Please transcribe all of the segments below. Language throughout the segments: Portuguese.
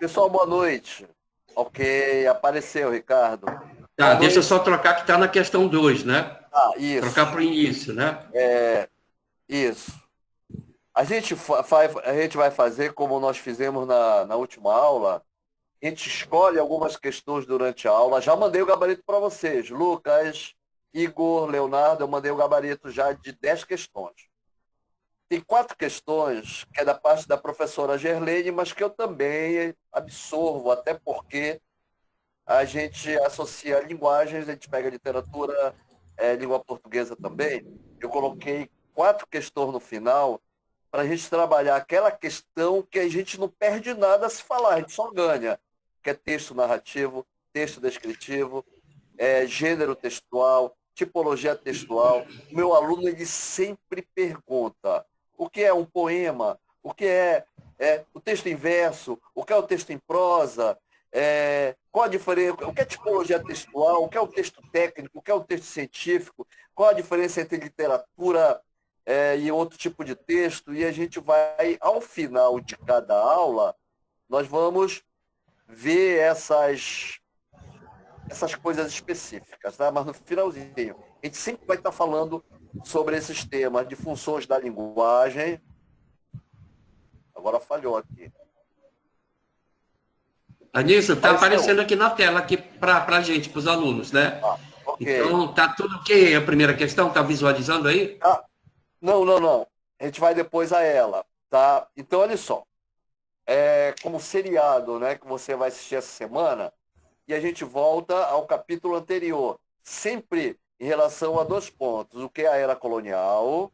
Pessoal, boa noite. Ok, apareceu, Ricardo. Tá, Boa deixa eu noite. só trocar que está na questão 2, né? Trocar Isso, para o início, né? isso. A gente vai fazer como nós fizemos na última aula. A gente escolhe algumas questões durante a aula. Já mandei o gabarito para vocês. Lucas, Igor, Leonardo, eu mandei o gabarito já de 10 questões. Tem 4 questões que é da parte da professora Gerlene, mas que eu também absorvo, até porque a gente associa linguagens, a gente pega literatura, língua portuguesa também. Eu coloquei 4 questões no final para a gente trabalhar aquela questão que a gente não perde nada a se falar, a gente só ganha, que é texto narrativo, texto descritivo, gênero textual, tipologia textual. O meu aluno ele sempre pergunta o que é um poema, o que é o texto em verso, o que é o texto em prosa, qual a diferença, o que é tipologia textual, o que é o texto técnico, o que é o texto científico, qual a diferença entre literatura e outro tipo de texto, e a gente vai, ao final de cada aula, nós vamos ver essas coisas específicas, tá? Mas no finalzinho, a gente sempre vai estar falando sobre esses temas de funções da linguagem. Agora falhou aqui. Anísio, está Apareceu? aparecendo aqui na tela aqui para a gente, para os alunos, né? Ah, ok. Então, tá tudo ok a primeira questão? Está visualizando aí? Ah, não, não, não. A gente vai depois a ela, tá? Então, olha só. Como seriado, né, que você vai assistir essa semana, e a gente volta ao capítulo anterior, sempre em relação a 2 pontos, o que é a era colonial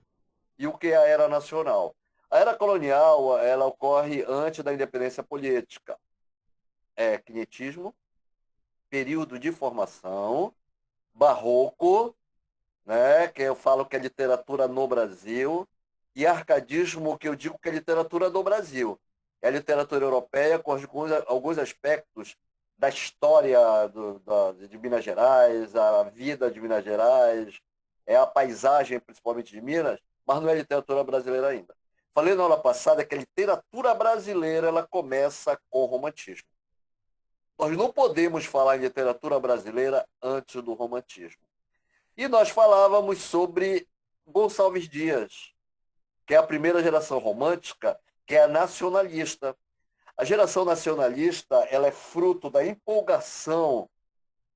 e o que é a era nacional. A era colonial, ela ocorre antes da independência política. Quinhentismo, período de formação, barroco, né, que eu falo que é literatura no Brasil, e arcadismo, que eu digo que é literatura do Brasil. É a literatura europeia com alguns aspectos da história de Minas Gerais, a vida de Minas Gerais, a paisagem, principalmente de Minas, mas não é literatura brasileira ainda. Falei na aula passada que a literatura brasileira ela começa com o romantismo. Nós não podemos falar em literatura brasileira antes do romantismo. E nós falávamos sobre Gonçalves Dias, que é a primeira geração romântica, que é a nacionalista. A geração nacionalista ela é fruto da empolgação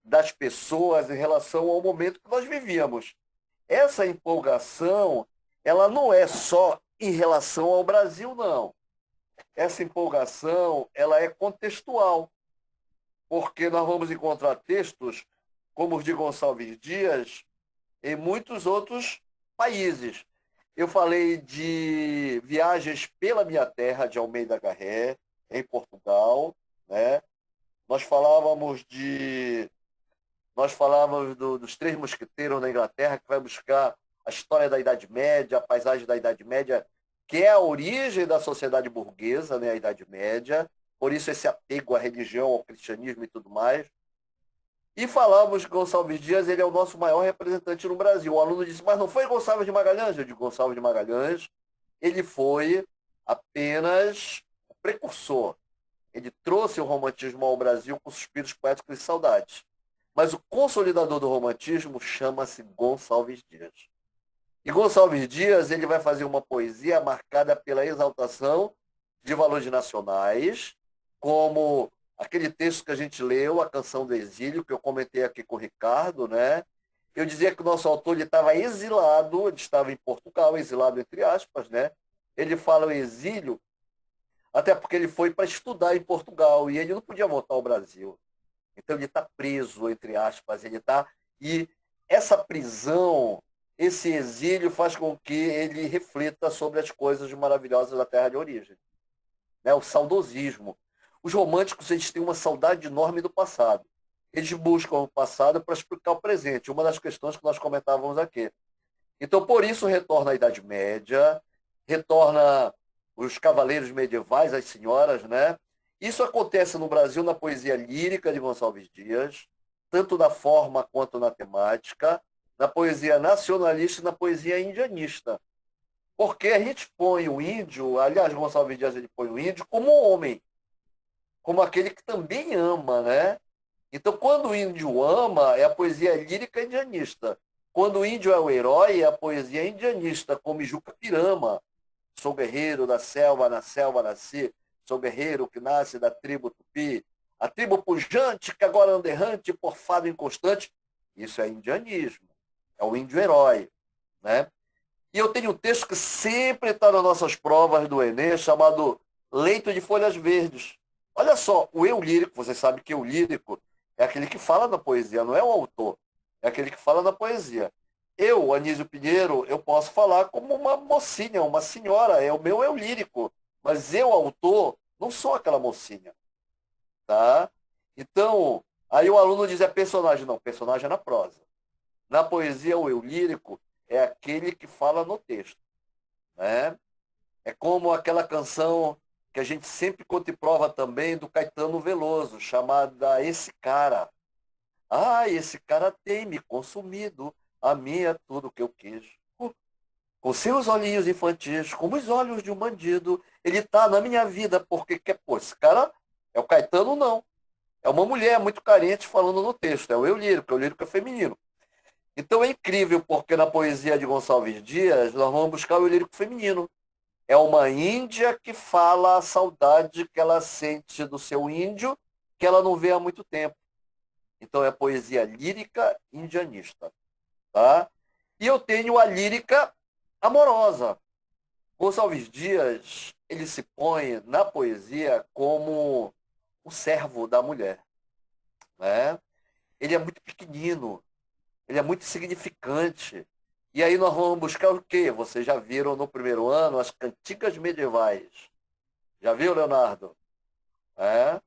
das pessoas em relação ao momento que nós vivíamos. Essa empolgação, ela não é só em relação ao Brasil, não. Essa empolgação, ela é contextual, porque nós vamos encontrar textos como os de Gonçalves Dias em muitos outros países. Eu falei de Viagens pela Minha Terra, de Almeida Garré, em Portugal, né? Nós falávamos de nós falávamos dos Três Mosqueteiros na Inglaterra, que vai buscar a história da Idade Média, a paisagem da Idade Média, que é a origem da sociedade burguesa, né, a Idade Média, por isso esse apego à religião, ao cristianismo e tudo mais. E falamos que Gonçalves Dias ele é o nosso maior representante no Brasil. O aluno disse, mas não foi Gonçalves de Magalhães? Eu digo, Gonçalves de Magalhães, ele foi apenas o precursor. Ele trouxe o romantismo ao Brasil com suspiros poéticos e saudades. Mas o consolidador do romantismo chama-se Gonçalves Dias. E Gonçalves Dias ele vai fazer uma poesia marcada pela exaltação de valores nacionais, como aquele texto que a gente leu, A Canção do Exílio, que eu comentei aqui com o Ricardo, né? Eu dizia que o nosso autor ele estava exilado, ele estava em Portugal, exilado entre aspas, né? Ele fala o exílio, até porque ele foi para estudar em Portugal e ele não podia voltar ao Brasil. Então ele está preso, entre aspas, ele está. E essa prisão, esse exílio faz com que ele reflita sobre as coisas maravilhosas da terra de origem, né? O saudosismo. Os românticos eles têm uma saudade enorme do passado. Eles buscam o passado para explicar o presente, uma das questões que nós comentávamos aqui. Então, por isso, retorna a Idade Média, retorna os cavaleiros medievais, as senhoras, né? Isso acontece no Brasil na poesia lírica de Gonçalves Dias, tanto na forma quanto na temática, na poesia nacionalista e na poesia indianista. Porque a gente põe o índio, aliás, Gonçalves Dias ele põe o índio como um homem. como aquele que também ama, né? Então, quando o índio ama, é a poesia lírica indianista. Quando o índio é o herói, é a poesia indianista, como Juca Pirama. Sou guerreiro da selva, na selva nasci. Sou guerreiro que nasce da tribo Tupi. A tribo pujante, que agora anda errante, por fado inconstante. Isso é indianismo. É o índio herói, né? E eu tenho um texto que sempre está nas nossas provas do Enem, chamado Leito de Folhas Verdes. Olha só, o eu lírico, você sabe que o lírico é aquele que fala na poesia, não é o autor, é aquele que fala na poesia. Eu, Anísio Pinheiro, eu posso falar como uma mocinha, uma senhora, é o meu eu lírico, mas eu, autor, não sou aquela mocinha, tá? Então, aí o aluno diz é personagem, não, personagem é na prosa. Na poesia, o eu lírico é aquele que fala no texto, né? É como aquela canção que a gente sempre conta e prova também do Caetano Veloso, chamada Esse Cara. Ah, esse cara tem me consumido, a mim é tudo que eu quis. Com seus olhinhos infantis, como os olhos de um bandido, ele tá na minha vida porque quer, pô, esse cara é o Caetano, não. É uma mulher muito carente falando no texto, é o lírico é feminino. Então é incrível, porque na poesia de Gonçalves Dias, nós vamos buscar o lírico feminino. É uma índia que fala a saudade que ela sente do seu índio, que ela não vê há muito tempo. Então é poesia lírica indianista. Tá? E eu tenho a lírica amorosa. Gonçalves Dias, ele se põe na poesia como o servo da mulher. Né? Ele é muito pequenino, ele é muito insignificante. E aí nós vamos buscar o quê? Vocês já viram no primeiro ano as cantigas medievais. Já viu, Leonardo? É?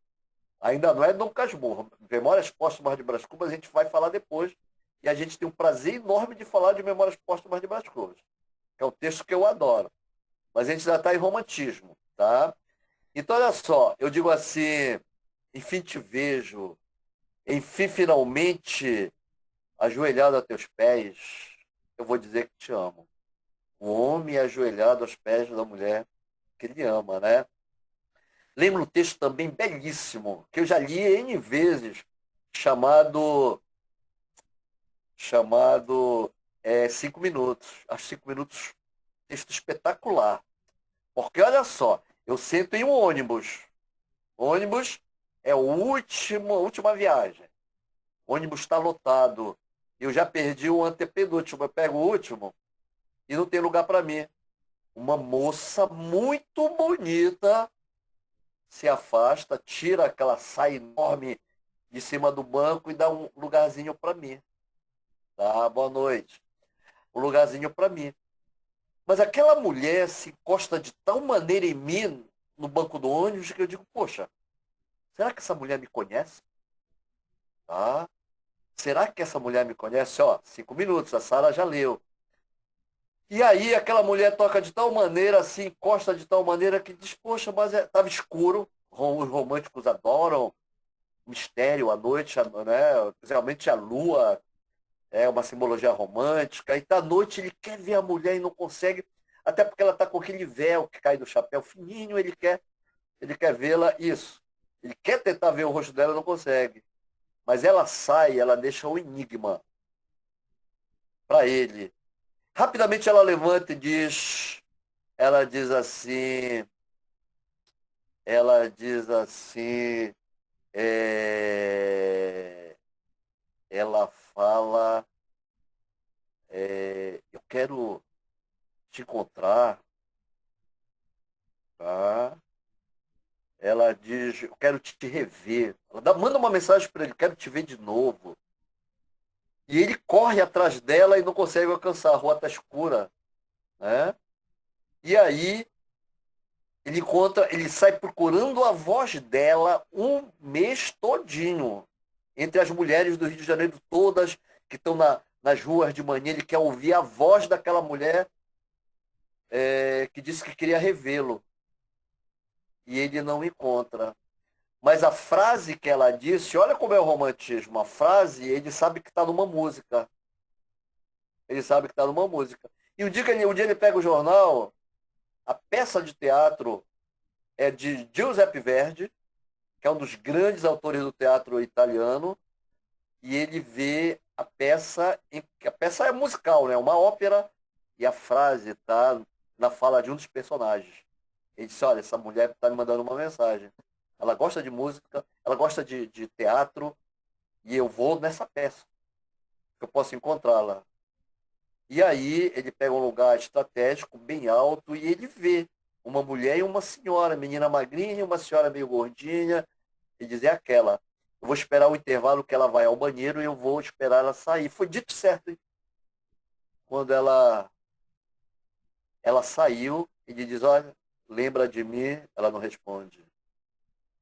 Ainda não é Dom Casmurro. Memórias Póstumas de Brás Cubas a gente vai falar depois. E a gente tem um prazer enorme de falar de Memórias Póstumas de Brás Cubas, que é um texto que eu adoro. Mas a gente já está em romantismo, tá? Então, olha só, eu digo assim, enfim te vejo, enfim finalmente ajoelhado a teus pés, eu vou dizer que te amo. O homem ajoelhado aos pés da mulher que ele ama, né? Lembro um texto também belíssimo, que eu já li N vezes, chamado, chamado 5 minutos. Acho 5 minutos texto espetacular. Porque olha só, eu sento em um ônibus. O ônibus é a última viagem. O ônibus está lotado. Eu já perdi o antepenúltimo. Eu pego o último e não tem lugar para mim. Uma moça muito bonita se afasta, tira aquela saia enorme de cima do banco e dá um lugarzinho para mim. Tá, boa noite. Um lugarzinho para mim. Mas aquela mulher se encosta de tal maneira em mim, no banco do ônibus, que eu digo, poxa, será que essa mulher me conhece? Tá? Será que essa mulher me conhece? Ó, 5 minutos, a Sara já leu. E aí aquela mulher toca de tal maneira, assim, encosta de tal maneira que diz, poxa, mas estava escuro, os românticos adoram mistério à noite, né? Realmente a lua é uma simbologia romântica, e da noite ele quer ver a mulher e não consegue, até porque ela está com aquele véu que cai do chapéu fininho, ele quer vê-la, isso. Ele quer tentar ver o rosto dela e não consegue. Mas ela sai, ela deixa um enigma para ele. Rapidamente ela levanta e diz, ela diz assim, ela diz assim, é, ela fala, eu quero te encontrar, tá? Ela diz, eu quero te rever. Manda uma mensagem para ele, quero te ver de novo. E ele corre atrás dela e não consegue alcançar, a rua está escura, né? E aí ele sai procurando a voz dela um mês todinho. Entre as mulheres do Rio de Janeiro todas que estão nas ruas de manhã, ele quer ouvir a voz daquela mulher que disse que queria revê-lo. E ele não encontra. Mas a frase que ela disse, olha como é o romantismo. A frase, ele sabe que está numa música. Ele sabe que está numa música. E um dia ele pega o jornal, a peça de teatro é de Giuseppe Verdi, que é um dos grandes autores do teatro italiano, e ele vê a peça é musical, né? Uma ópera, e a frase está na fala de um dos personagens. Ele disse, olha, essa mulher está me mandando uma mensagem. Ela gosta de música, ela gosta de teatro, e eu vou nessa peça, que eu posso encontrá-la. E aí ele pega um lugar estratégico, bem alto, e ele vê uma mulher e uma senhora, menina magrinha e uma senhora meio gordinha, e diz, é aquela. Eu vou esperar o intervalo que ela vai ao banheiro e eu vou esperar ela sair. Foi dito certo, hein? Quando ela saiu, ele diz, olha, lembra de mim? Ela não responde.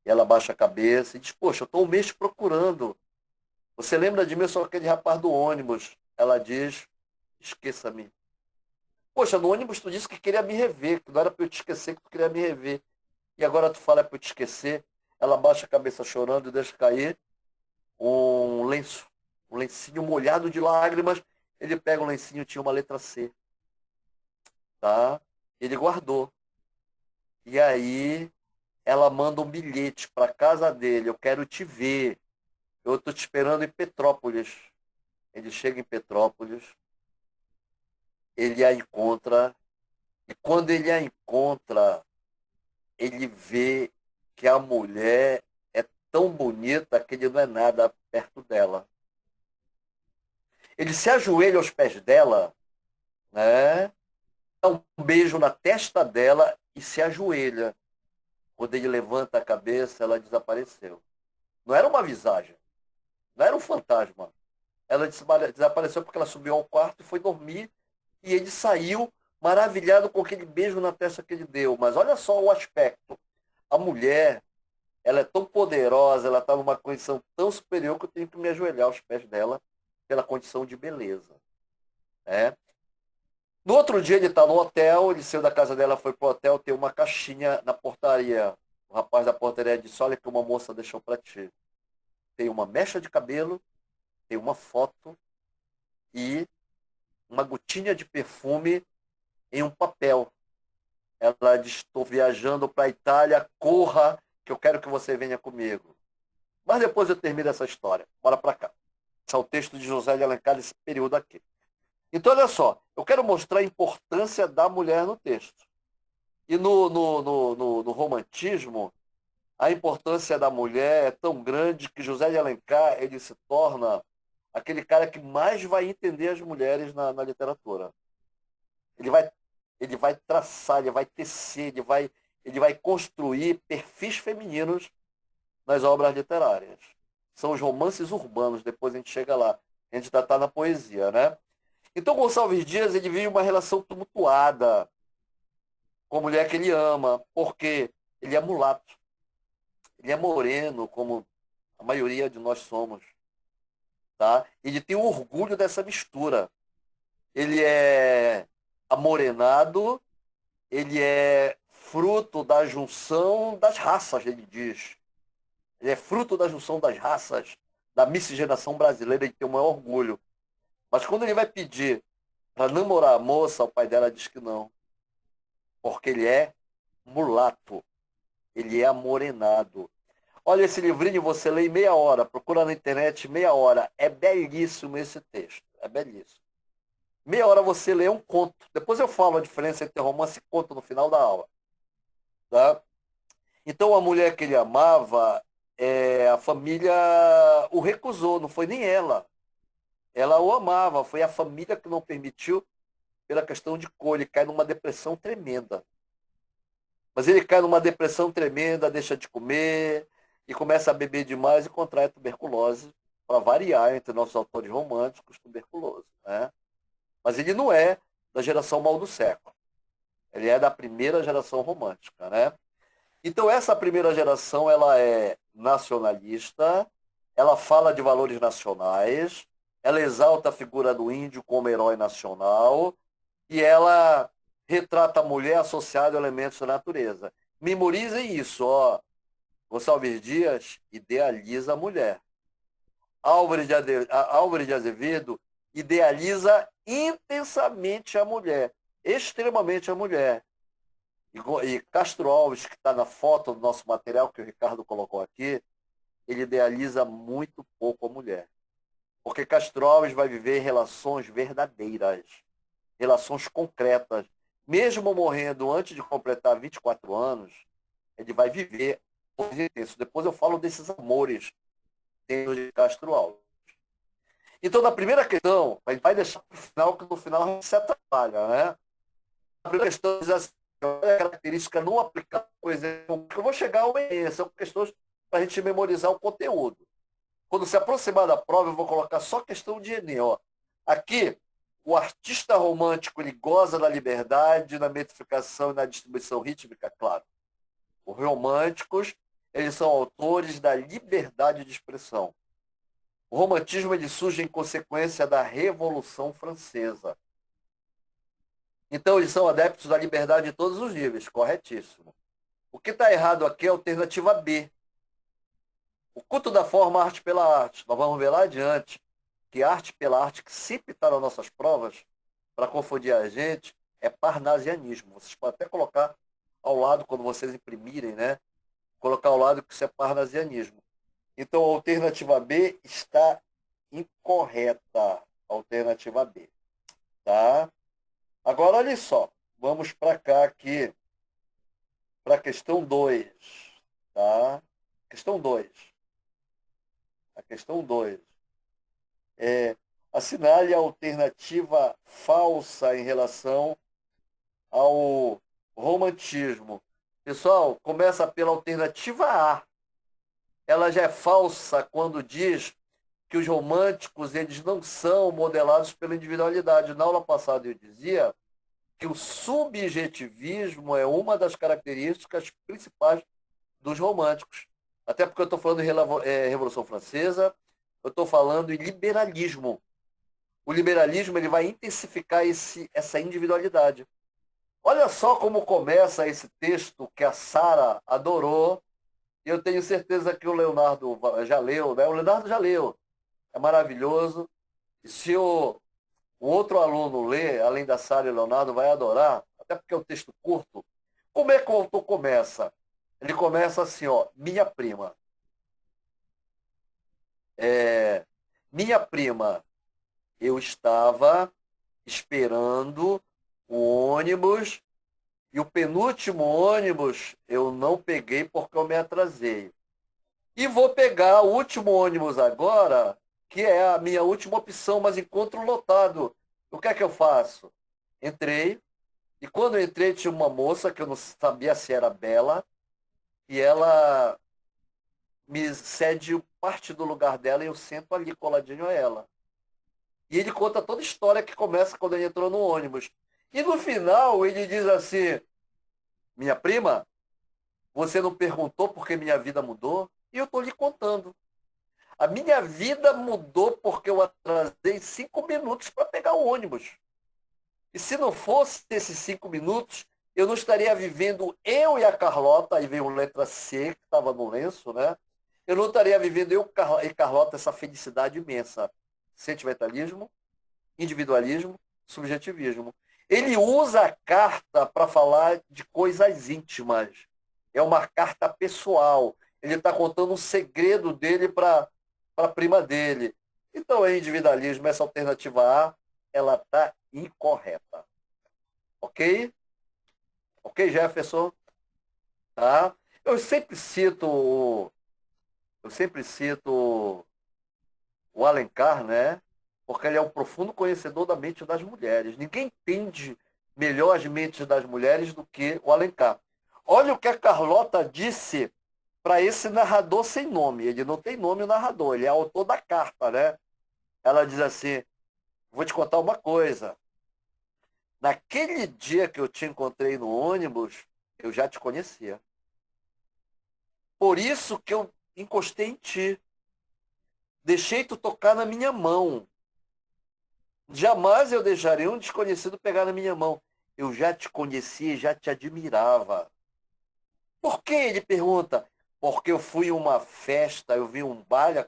E ela baixa a cabeça e diz, poxa, eu estou um mês te procurando. Você lembra de mim? Eu sou aquele rapaz do ônibus. Ela diz, esqueça-me. Poxa, no ônibus tu disse que queria me rever, que não era para eu te esquecer, que tu queria me rever. E agora tu fala para eu te esquecer. Ela baixa a cabeça chorando e deixa cair um lenço, um lencinho molhado de lágrimas. Ele pega o lencinho, tinha uma letra C, tá? Ele guardou. E aí ela manda um bilhete para casa dele. Eu quero te ver. Eu estou te esperando em Petrópolis. Ele chega em Petrópolis, ele a encontra, e quando ele a encontra, ele vê que a mulher é tão bonita que ele não é nada perto dela. Ele se ajoelha aos pés dela, né? Dá um beijo na testa dela e se ajoelha. Quando ele levanta a cabeça, ela desapareceu. Não era uma visagem, não era um fantasma. Ela desapareceu porque ela subiu ao quarto e foi dormir. E ele saiu maravilhado com aquele beijo na testa que ele deu. Mas olha só o aspecto. A mulher, ela é tão poderosa, ela está numa condição tão superior que eu tenho que me ajoelhar aos pés dela pela condição de beleza. Né? No outro dia ele está no hotel, ele saiu da casa dela, foi pro hotel, tem uma caixinha na portaria. O rapaz da portaria disse, olha que uma moça deixou para ti. Tem uma mecha de cabelo, tem uma foto e uma gotinha de perfume em um papel. Ela diz, estou viajando para a Itália, corra, que eu quero que você venha comigo. Mas depois eu termino essa história. Bora para cá. Esse é o texto de José de Alencar, nesse período aqui. Então, olha só, eu quero mostrar a importância da mulher no texto. E no romantismo, a importância da mulher é tão grande que José de Alencar ele se torna aquele cara que mais vai entender as mulheres na literatura. Ele vai, ele vai traçar, ele vai tecer, ele vai construir perfis femininos nas obras literárias. São os romances urbanos, depois a gente chega lá. A gente está na poesia, né? Então Gonçalves Dias ele vive uma relação tumultuada com a mulher que ele ama, porque ele é mulato, ele é moreno, como a maioria de nós somos. Tá? Ele tem um orgulho dessa mistura. Ele é amorenado, ele é fruto da junção das raças, ele diz. Ele é fruto da junção das raças, da miscigenação brasileira, ele tem o maior orgulho. Mas quando ele vai pedir para namorar a moça, o pai dela diz que não. Porque ele é mulato, ele é amorenado. Olha esse livrinho, você lê em meia hora, procura na internet meia hora. É belíssimo esse texto, é belíssimo. Meia hora você lê um conto. Depois eu falo a diferença entre romance e conto no final da aula. Tá? Então a mulher que ele amava, a família o recusou, não foi nem ela. Ela o amava, foi a família que não permitiu pela questão de cor. Ele cai numa depressão tremenda. Mas ele cai numa depressão tremenda, deixa de comer e começa a beber demais e contrai tuberculose, para variar entre nossos autores românticos, tuberculose. Né? Mas ele não é da geração mal do século. Ele é da primeira geração romântica. Né? Então, essa primeira geração ela é nacionalista, ela fala de valores nacionais, ela exalta a figura do índio como herói nacional e ela retrata a mulher associada a elementos da natureza. Memorizem isso, ó. Gonçalves Dias idealiza a mulher. Álvares de Azevedo idealiza intensamente a mulher, extremamente a mulher. E Castro Alves, que está na foto do nosso material, que o Ricardo colocou aqui, ele idealiza muito pouco a mulher. Porque Castro Alves vai viver relações verdadeiras, relações concretas. Mesmo morrendo antes de completar 24 anos, ele vai viver isso. Depois eu falo desses amores de Castro Alves. Então, na primeira questão, a gente vai deixar para o final, que no final a gente se atrapalha, né? A primeira questão diz assim, qual é a característica não aplicada, por exemplo, que eu vou chegar ao ENEM, são questões para a gente memorizar o conteúdo. Quando se aproximar da prova, eu vou colocar só questão de Enem. Ó. Aqui, o artista romântico ele goza da liberdade na metrificação e na distribuição rítmica, claro. Os românticos, eles são autores da liberdade de expressão. O romantismo ele surge em consequência da Revolução Francesa. Então, eles são adeptos da liberdade em todos os níveis, corretíssimo. O que está errado aqui é a alternativa B. O culto da forma, arte pela arte. Nós vamos ver lá adiante que arte pela arte, que sempre está nas nossas provas, para confundir a gente, é parnasianismo. Vocês podem até colocar ao lado, quando vocês imprimirem, né? Colocar ao lado que isso é parnasianismo. Então, a alternativa B está incorreta. Alternativa B. Tá? Agora, olha só. Vamos para cá aqui. Para a questão 2. Tá? Questão 2. A questão 2. Assinale a alternativa falsa em relação ao romantismo. Pessoal, começa pela alternativa A. Ela já é falsa quando diz que os românticos eles não são modelados pela individualidade. Na aula passada eu dizia que o subjetivismo é uma das características principais dos românticos. Até porque eu estou falando em Revolução Francesa, eu estou falando em liberalismo. O liberalismo ele vai intensificar essa individualidade. Olha só como começa esse texto que a Sara adorou. E eu tenho certeza que o Leonardo já leu, né? O Leonardo já leu. É maravilhoso. E se o outro aluno ler, além da Sara e o Leonardo, vai adorar, até porque é um texto curto. Como é que o autor começa? Ele começa assim, ó, minha prima. Minha prima, eu estava esperando o ônibus e o penúltimo ônibus eu não peguei porque eu me atrasei. E vou pegar o último ônibus agora, que é a minha última opção, mas encontro lotado. O que é que eu faço? Entrei, e quando eu entrei tinha uma moça que eu não sabia se era bela, e ela me cede parte do lugar dela e eu sento ali coladinho a ela. E ele conta toda a história que começa quando ele entrou no ônibus. E no final ele diz assim, minha prima, você não perguntou porque minha vida mudou? E eu estou lhe contando. A minha vida mudou porque eu atrasei 5 minutos para pegar o ônibus. E se não fosse esses 5 minutos, eu não estaria vivendo eu e a Carlota, aí veio letra C, que estava no lenço, né? Eu não estaria vivendo eu e Carlota essa felicidade imensa. Sentimentalismo, individualismo, subjetivismo. Ele usa a carta para falar de coisas íntimas. É uma carta pessoal. Ele está contando um segredo dele para a prima dele. Então é individualismo. Essa alternativa A, ela está incorreta. Ok? Ok, Jefferson? Tá? Eu sempre cito o Alencar, né? Porque ele é um profundo conhecedor da mente das mulheres. Ninguém entende melhor as mentes das mulheres do que o Alencar. Olha o que a Carlota disse para esse narrador sem nome. Ele não tem nome, o narrador, ele é autor da carta, né? Ela diz assim, vou te contar uma coisa. Naquele dia que eu te encontrei no ônibus, eu já te conhecia. Por isso que eu encostei em ti. Deixei tu tocar na minha mão. Jamais eu deixaria um desconhecido pegar na minha mão. Eu já te conhecia e já te admirava. Por que? Ele pergunta. Porque eu fui em uma festa, eu vi um baile,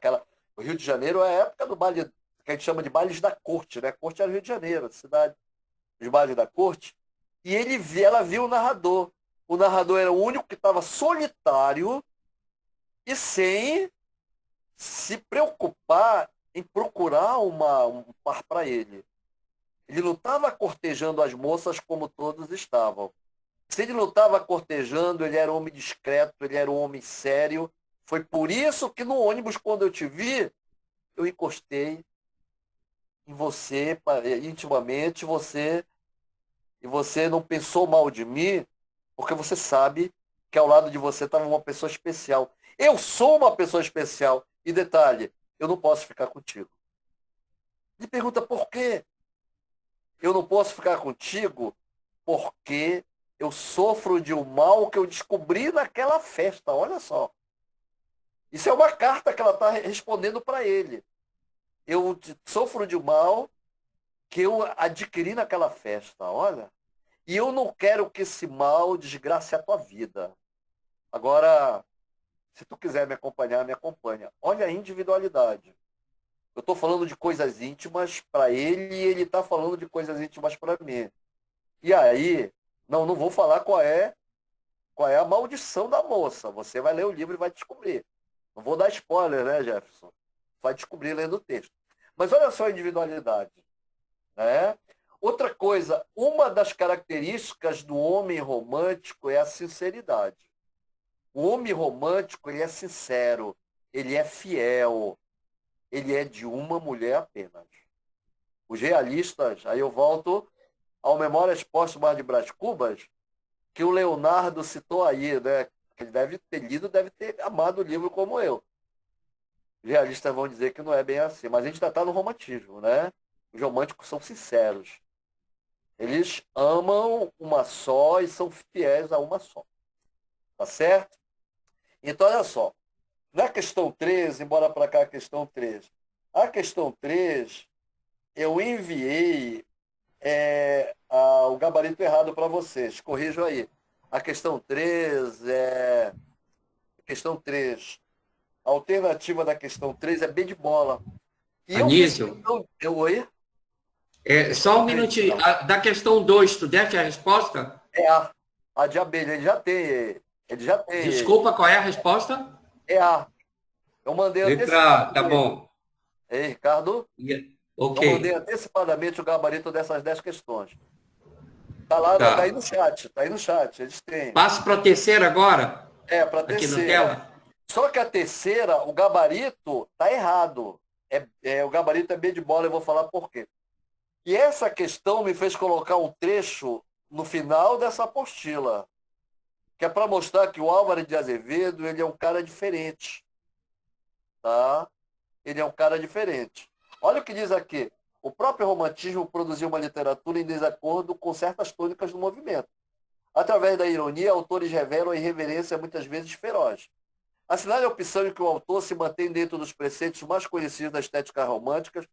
o Rio de Janeiro é a época do baile, que a gente chama de bailes da corte, né? Corte era o Rio de Janeiro, a cidade. Os bailes da corte. E ela viu o narrador. O narrador era o único que estava solitário e sem se preocupar em procurar um par para ele. Ele não estava cortejando as moças como todos estavam. Se ele não estava cortejando, ele era um homem discreto, ele era um homem sério. Foi por isso que no ônibus, quando eu te vi, eu encostei em você, intimamente, e você não pensou mal de mim, porque você sabe que ao lado de você estava uma pessoa especial. Eu sou uma pessoa especial. E detalhe, eu não posso ficar contigo. Ele pergunta por quê? Eu não posso ficar contigo porque eu sofro de um mal que eu descobri naquela festa. Olha só. Isso é uma carta que ela está respondendo para ele. Eu sofro de um mal que eu adquiri naquela festa. Olha. E eu não quero que esse mal desgrace a tua vida. Agora, se tu quiser me acompanhar, me acompanha. Olha a individualidade. Eu estou falando de coisas íntimas para ele e ele está falando de coisas íntimas para mim. E aí, não vou falar qual é a maldição da moça. Você vai ler o livro e vai descobrir. Não vou dar spoiler, né, Jefferson? Vai descobrir lendo o texto. Mas olha só a individualidade, né? Outra coisa, uma das características do homem romântico é a sinceridade. O homem romântico, ele é sincero, ele é fiel, ele é de uma mulher apenas. Os realistas, aí eu volto ao Memórias Póstumas de Brás Cubas, que o Leonardo citou aí, né? Ele deve ter lido, deve ter amado o livro como eu. Os realistas vão dizer que não é bem assim, mas a gente ainda está no romantismo, né? Os românticos são sinceros. Eles amam uma só e são fiéis a uma só. Tá certo? Então, olha só. Na questão 13, embora para cá a questão 13. A questão 3, eu enviei o gabarito errado para vocês. Corrijo aí. A questão 3 é. Questão 3. A alternativa da questão 3 é B de bola. E eu fiz Anísio, questão. Oi? só um minutinho. Da questão 2, tu deste a resposta? É a de abelha. Ele já tem. Ele já tem. Desculpa, qual é a resposta? É a. Eu mandei Letra A, tá antecipadamente. bom. Ei, Ricardo, Ok, eu mandei antecipadamente o gabarito dessas 10 questões. Tá lá, tá aí tá. no chat, tá aí no chat, eles têm. Passo para a terceira agora, Para a aqui na terceira. tela. Só que a terceira, o gabarito tá errado. O gabarito é B de bola, eu vou falar por quê. E essa questão me fez colocar um trecho no final dessa apostila, que é para mostrar que o Álvares de Azevedo, ele é um cara diferente, tá? Ele é um cara diferente. Olha o que diz aqui. O próprio romantismo produziu uma literatura em desacordo com certas tônicas do movimento. Através da ironia, autores revelam a irreverência muitas vezes feroz. Assinale a opção em que o autor se mantém dentro dos preceitos mais conhecidos da estética romântica,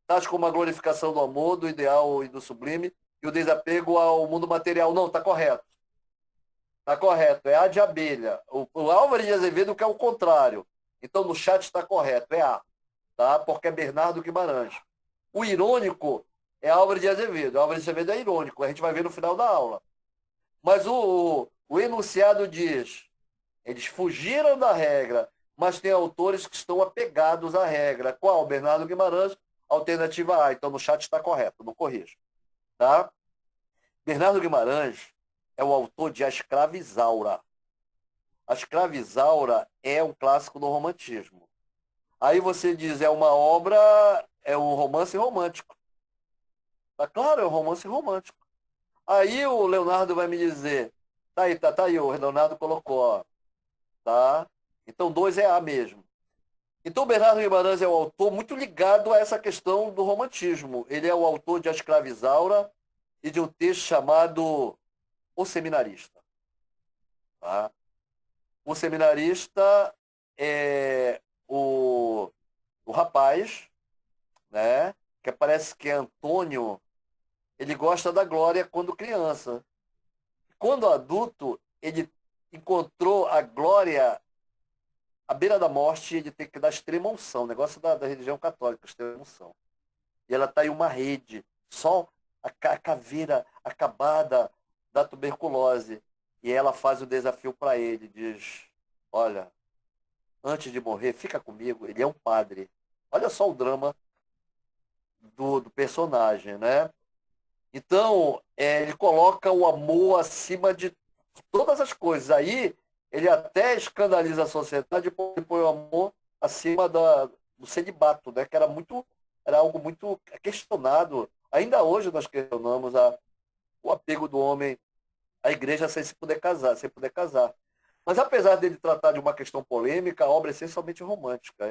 tais como a glorificação do amor, do ideal e do sublime, e o desapego ao mundo material. Não, está correto. Está correto. É A de abelha. O Álvares de Azevedo que é o contrário. Então, no chat está correto. É A. Tá? Porque é Bernardo Guimarães. O irônico é Álvares de Azevedo. Álvares de Azevedo é irônico. A gente vai ver no final da aula. Mas o enunciado diz: eles fugiram da regra, mas tem autores que estão apegados à regra. Qual? Bernardo Guimarães, alternativa A. Então, no chat está correto, não corrijo. Tá? Bernardo Guimarães é o autor de A Escravizaura. A Escravizaura é um clássico do romantismo. Aí você diz, é uma obra, é um romance romântico. Tá claro, é um romance romântico. Aí o Leonardo vai me dizer, tá aí, o Leonardo colocou, ó, tá? Então 2 é A mesmo. Então Bernardo Guimarães é um autor muito ligado a essa questão do romantismo. Ele é o autor de A Escravizaura e de um texto chamado O Seminarista. Tá? O Seminarista é o rapaz, né? Que parece que é Antônio, ele gosta da glória quando criança. Quando adulto, ele encontrou a glória à beira da morte, ele tem que dar extrema unção, negócio da religião católica, extrema unção. E ela está em uma rede, só a caveira acabada da tuberculose. e ela faz o desafio para ele, diz, olha, antes de morrer, fica comigo. Ele é um padre. Olha só o drama do personagem, né? Então, ele coloca o amor acima de todas as coisas. Aí, ele até escandaliza a sociedade e põe o amor acima do celibato, né? Que era algo muito questionado. Ainda hoje nós questionamos o apego do homem à igreja sem se poder casar, sem poder casar. Mas apesar dele tratar de uma questão polêmica, a obra é essencialmente romântica.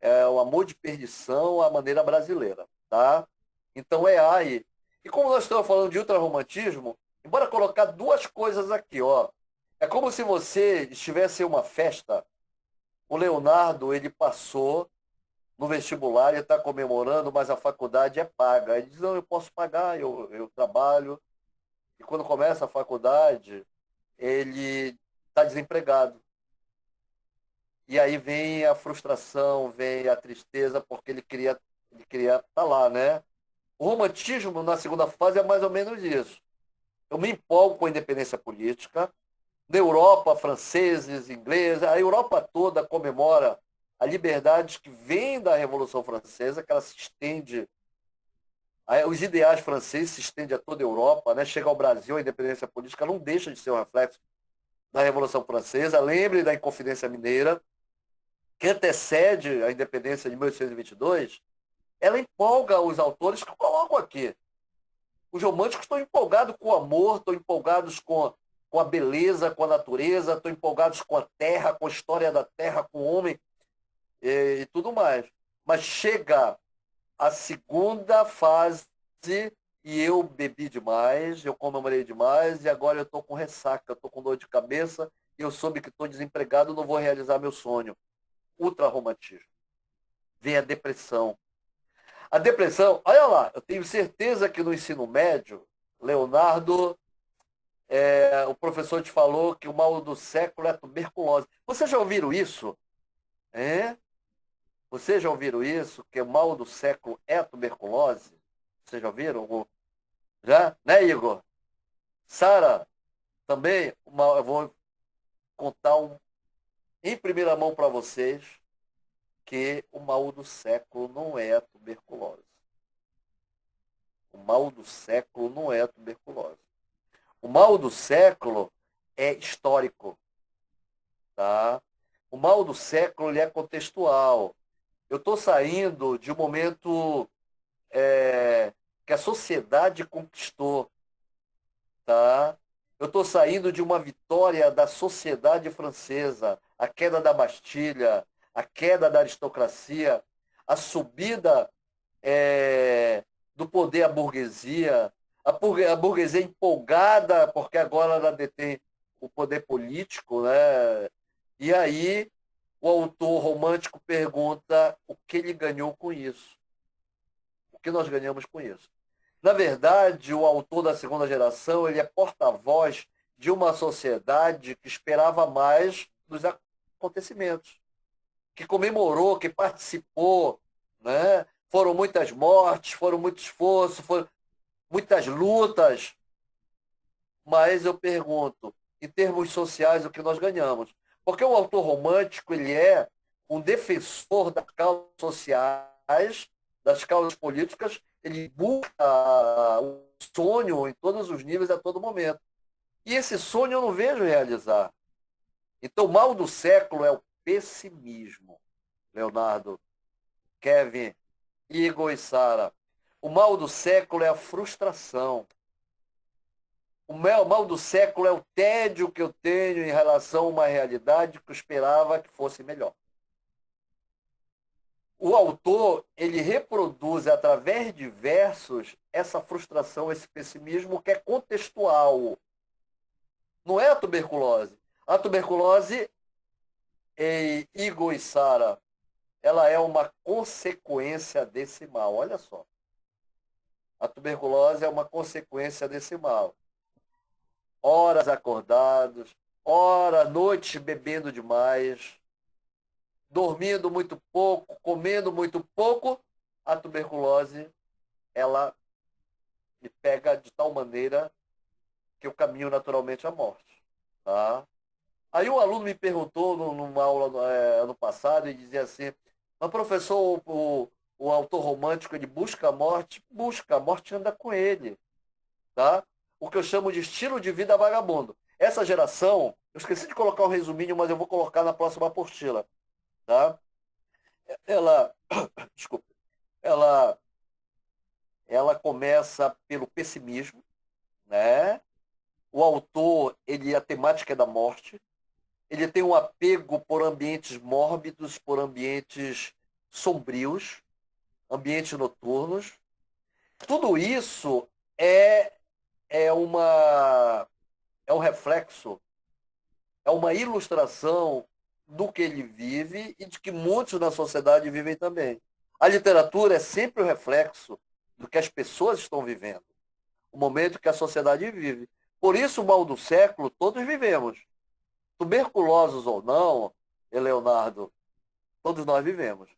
É o amor de perdição à maneira brasileira, tá? Então é aí. E como nós estamos falando de ultrarromantismo, embora colocar duas coisas aqui, ó. É como se você estivesse em uma festa, o Leonardo, ele passou no vestibular e está comemorando, mas a faculdade é paga. Ele diz, não, eu posso pagar, eu trabalho. E quando começa a faculdade, ele está desempregado. E aí vem a frustração, vem a tristeza, porque ele queria estar lá, né? O romantismo, na segunda fase, é mais ou menos isso. Eu me empolgo com a independência política. Na Europa, franceses, ingleses, a Europa toda comemora a liberdade que vem da Revolução Francesa, que ela se estende, os ideais franceses se estendem a toda a Europa, né? Chega ao Brasil, a independência política não deixa de ser um reflexo da Revolução Francesa. Lembre da Inconfidência Mineira, que antecede a independência de 1822, ela empolga os autores que colocam aqui. Os românticos estão empolgados com o amor, estão empolgados com a beleza, com a natureza, estão empolgados com a terra, com a história da terra, com o homem e tudo mais. Mas chega a segunda fase e eu bebi demais, eu comemorei demais e agora eu estou com ressaca, estou com dor de cabeça e eu soube que estou desempregado, não vou realizar meu sonho. Ultrarromantismo. Vem a depressão. A depressão, olha lá, eu tenho certeza que no ensino médio, Leonardo, o professor te falou que o mal do século é a tuberculose. Vocês já ouviram isso? É? Vocês já ouviram isso? Que o mal do século é a tuberculose? Vocês já ouviram? Já? Né, Igor? Sara, também, eu vou contar em primeira mão para vocês que o mal do século não é a tuberculose. O mal do século não é a tuberculose. O mal do século é histórico, tá? O mal do século ele é contextual. Eu estou saindo de um momento que a sociedade conquistou, tá? Eu estou saindo de uma vitória da sociedade francesa, a queda da Bastilha, a queda da aristocracia, a subida do poder à burguesia, a burguesia empolgada, porque agora ela detém o poder político, né? E aí o autor romântico pergunta o que ele ganhou com isso. O que nós ganhamos com isso? Na verdade, o autor da segunda geração ele é porta-voz de uma sociedade que esperava mais dos acontecimentos, que comemorou, que participou, né? Foram muitas mortes, foram muito esforço, foram muitas lutas, mas eu pergunto, em termos sociais, o que nós ganhamos? Porque o autor romântico ele é um defensor das causas sociais, das causas políticas, ele busca o sonho em todos os níveis a todo momento. E esse sonho eu não vejo realizar. Então, o mal do século é o pessimismo. Leonardo, Kevin, Igor e Sara. O mal do século é a frustração. O mal do século é o tédio que eu tenho em relação a uma realidade que eu esperava que fosse melhor. O autor, ele reproduz através de versos essa frustração, esse pessimismo que é contextual. Não é a tuberculose. A tuberculose, Igor e Sara, ela é uma consequência desse mal. Olha só. A tuberculose é uma consequência desse mal. Horas acordados, noites bebendo demais, dormindo muito pouco, comendo muito pouco, a tuberculose, ela me pega de tal maneira que eu caminho naturalmente à morte. Tá? Aí um aluno me perguntou numa aula ano passado e dizia assim, mas professor, o autor romântico, ele busca a morte? Busca, a morte anda com ele. Tá? O que eu chamo de estilo de vida vagabundo. Essa geração, eu esqueci de colocar um resuminho, mas eu vou colocar na próxima apostila. Tá? Ela, desculpa, ela, ela começa pelo pessimismo, né? O autor, a temática é da morte. Ele tem um apego por ambientes mórbidos, por ambientes sombrios, ambientes noturnos. Tudo isso é, é, uma, é um reflexo, é uma ilustração do que ele vive e de que muitos na sociedade vivem também. A literatura é sempre o reflexo do que as pessoas estão vivendo, o momento que a sociedade vive. Por isso, o mal do século, todos vivemos. Tuberculosos ou não, Leonardo, todos nós vivemos.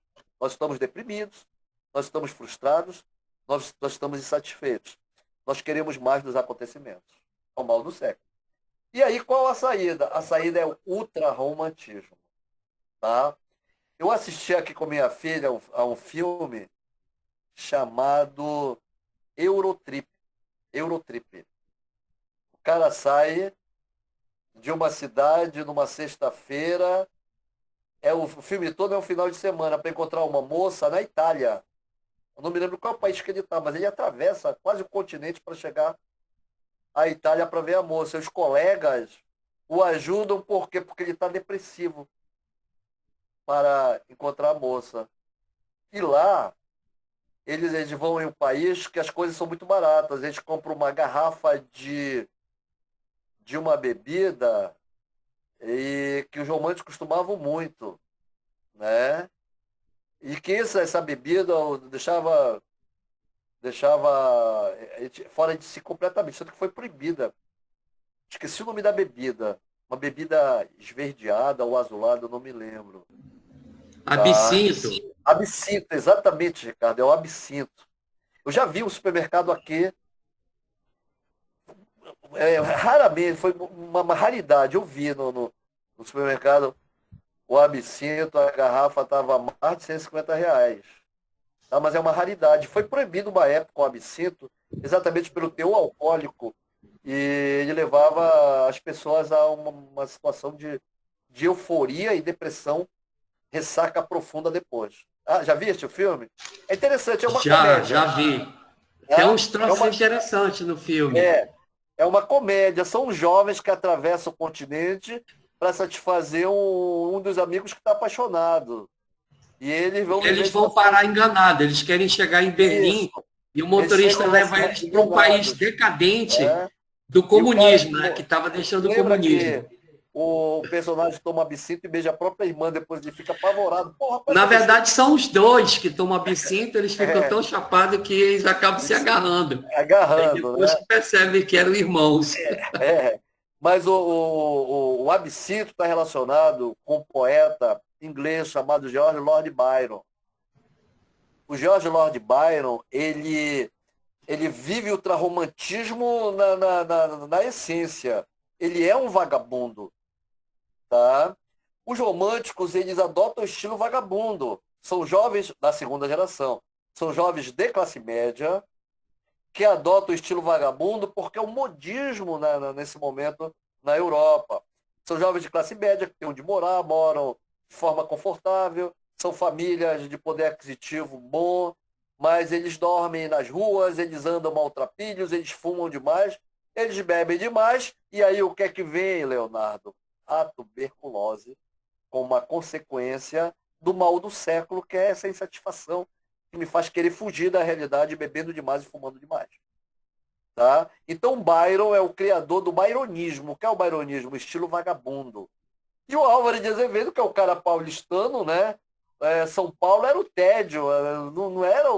Nós estamos deprimidos, nós estamos frustrados, nós estamos insatisfeitos. Nós queremos mais dos acontecimentos. É o mal do século. E aí, qual a saída? A saída é o ultrarromantismo. Tá? Eu assisti aqui com minha filha a um filme chamado Eurotrip. Eurotrip. O cara sai de uma cidade numa sexta-feira. O filme todo é um final de semana para encontrar uma moça na Itália. Eu não me lembro qual país que ele está, mas ele atravessa quase o continente para chegar à Itália para ver a moça. Os colegas o ajudam por quê? Porque ele está depressivo para encontrar a moça. E lá, eles vão em um país que as coisas são muito baratas. Eles compram uma garrafa de uma bebida e que os românticos tomavam muito, né? E que essa bebida deixava fora de si completamente, sendo que foi proibida. Esqueci o nome da bebida. Uma bebida esverdeada ou azulada, eu não me lembro. Tá? Absinto. Absinto, exatamente, Ricardo, é o absinto. Eu já vi um supermercado aqui, raramente, foi uma raridade, eu vi no supermercado o absinto, a garrafa estava mais de R$ 150. Tá? Mas é uma raridade. Foi proibido uma época o absinto, exatamente pelo teor alcoólico, e ele levava as pessoas a uma situação de euforia e depressão, ressaca profunda depois. Ah, já viste o filme? É interessante, é uma Já comédia. vi. Tem Tá? uns troços interessantes no filme. É, é uma comédia. São jovens que atravessam o continente para satisfazer um dos amigos que está apaixonado. E eles vão viver Eles vão parar enganados, eles querem chegar em Berlim isso. e o Eles motorista chegam na leva cidade eles para um país enganados, decadente né? do E o cara, comunismo, né? Que estava deixando o lembra comunismo. que o personagem toma absinto e beija a própria irmã, depois ele fica apavorado. Porra, rapaz, Na tá deixando... verdade, são os dois que tomam absinto, eles ficam É, tão chapados que eles acabam se agarrando. Aí agarrando, depois né? que percebem que eram irmãos. É. Mas o absinto está relacionado com um poeta inglês chamado George Lord Byron. O George Lord Byron, ele vive o ultrarromantismo na essência. Ele é um vagabundo, tá? Os românticos, eles adotam o estilo vagabundo. São jovens da segunda geração. São jovens de classe média que adotam o estilo vagabundo porque é um modismo nesse momento na Europa. São jovens de classe média que têm onde morar, moram de forma confortável, são famílias de poder aquisitivo bom, mas eles dormem nas ruas, eles andam maltrapilhos, eles fumam demais, eles bebem demais, e aí o que é que vem, Leonardo? A tuberculose como uma consequência do mal do século, que é essa insatisfação que me faz querer fugir da realidade bebendo demais e fumando demais. Tá? Então, Byron é o criador do byronismo. O que é o byronismo? O estilo vagabundo. E o Álvaro de Azevedo, que é o cara paulistano, né? São Paulo era o tédio, não era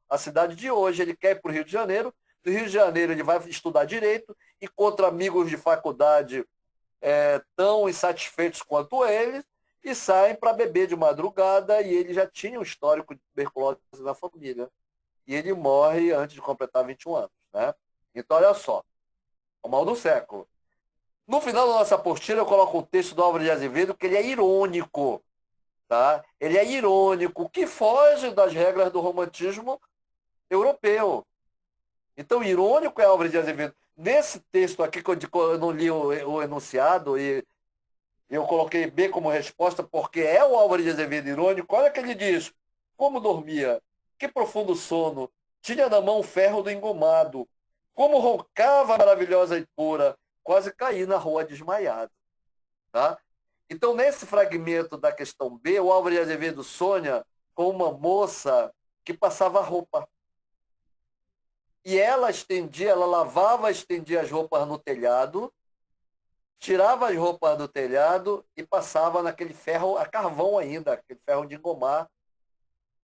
a cidade de hoje. Ele quer ir para o Rio de Janeiro. Do Rio de Janeiro ele vai estudar direito, encontra amigos de faculdade tão insatisfeitos quanto ele, e saem para beber de madrugada, e ele já tinha um histórico de tuberculose na família. E ele morre antes de completar 21 anos. Né? Então, olha só. O mal do século. No final da nossa apostila, eu coloco um texto do Álvaro de Azevedo que ele é irônico, tá? Ele é irônico, que foge das regras do romantismo europeu. Então, irônico é Álvaro de Azevedo. Nesse texto aqui, que eu não li o enunciado, e eu coloquei B como resposta, porque é o Álvaro de Azevedo irônico, olha que ele diz: como dormia, que profundo sono, tinha na mão o ferro do engomado, como roncava maravilhosa e pura, quase caí na rua desmaiado. Tá? Então, nesse fragmento da questão B, o Álvaro de Azevedo sonha com uma moça que passava roupa. E ela estendia, ela lavava, estendia as roupas no telhado, tirava as roupas do telhado e passava naquele ferro a carvão ainda, aquele ferro de engomar.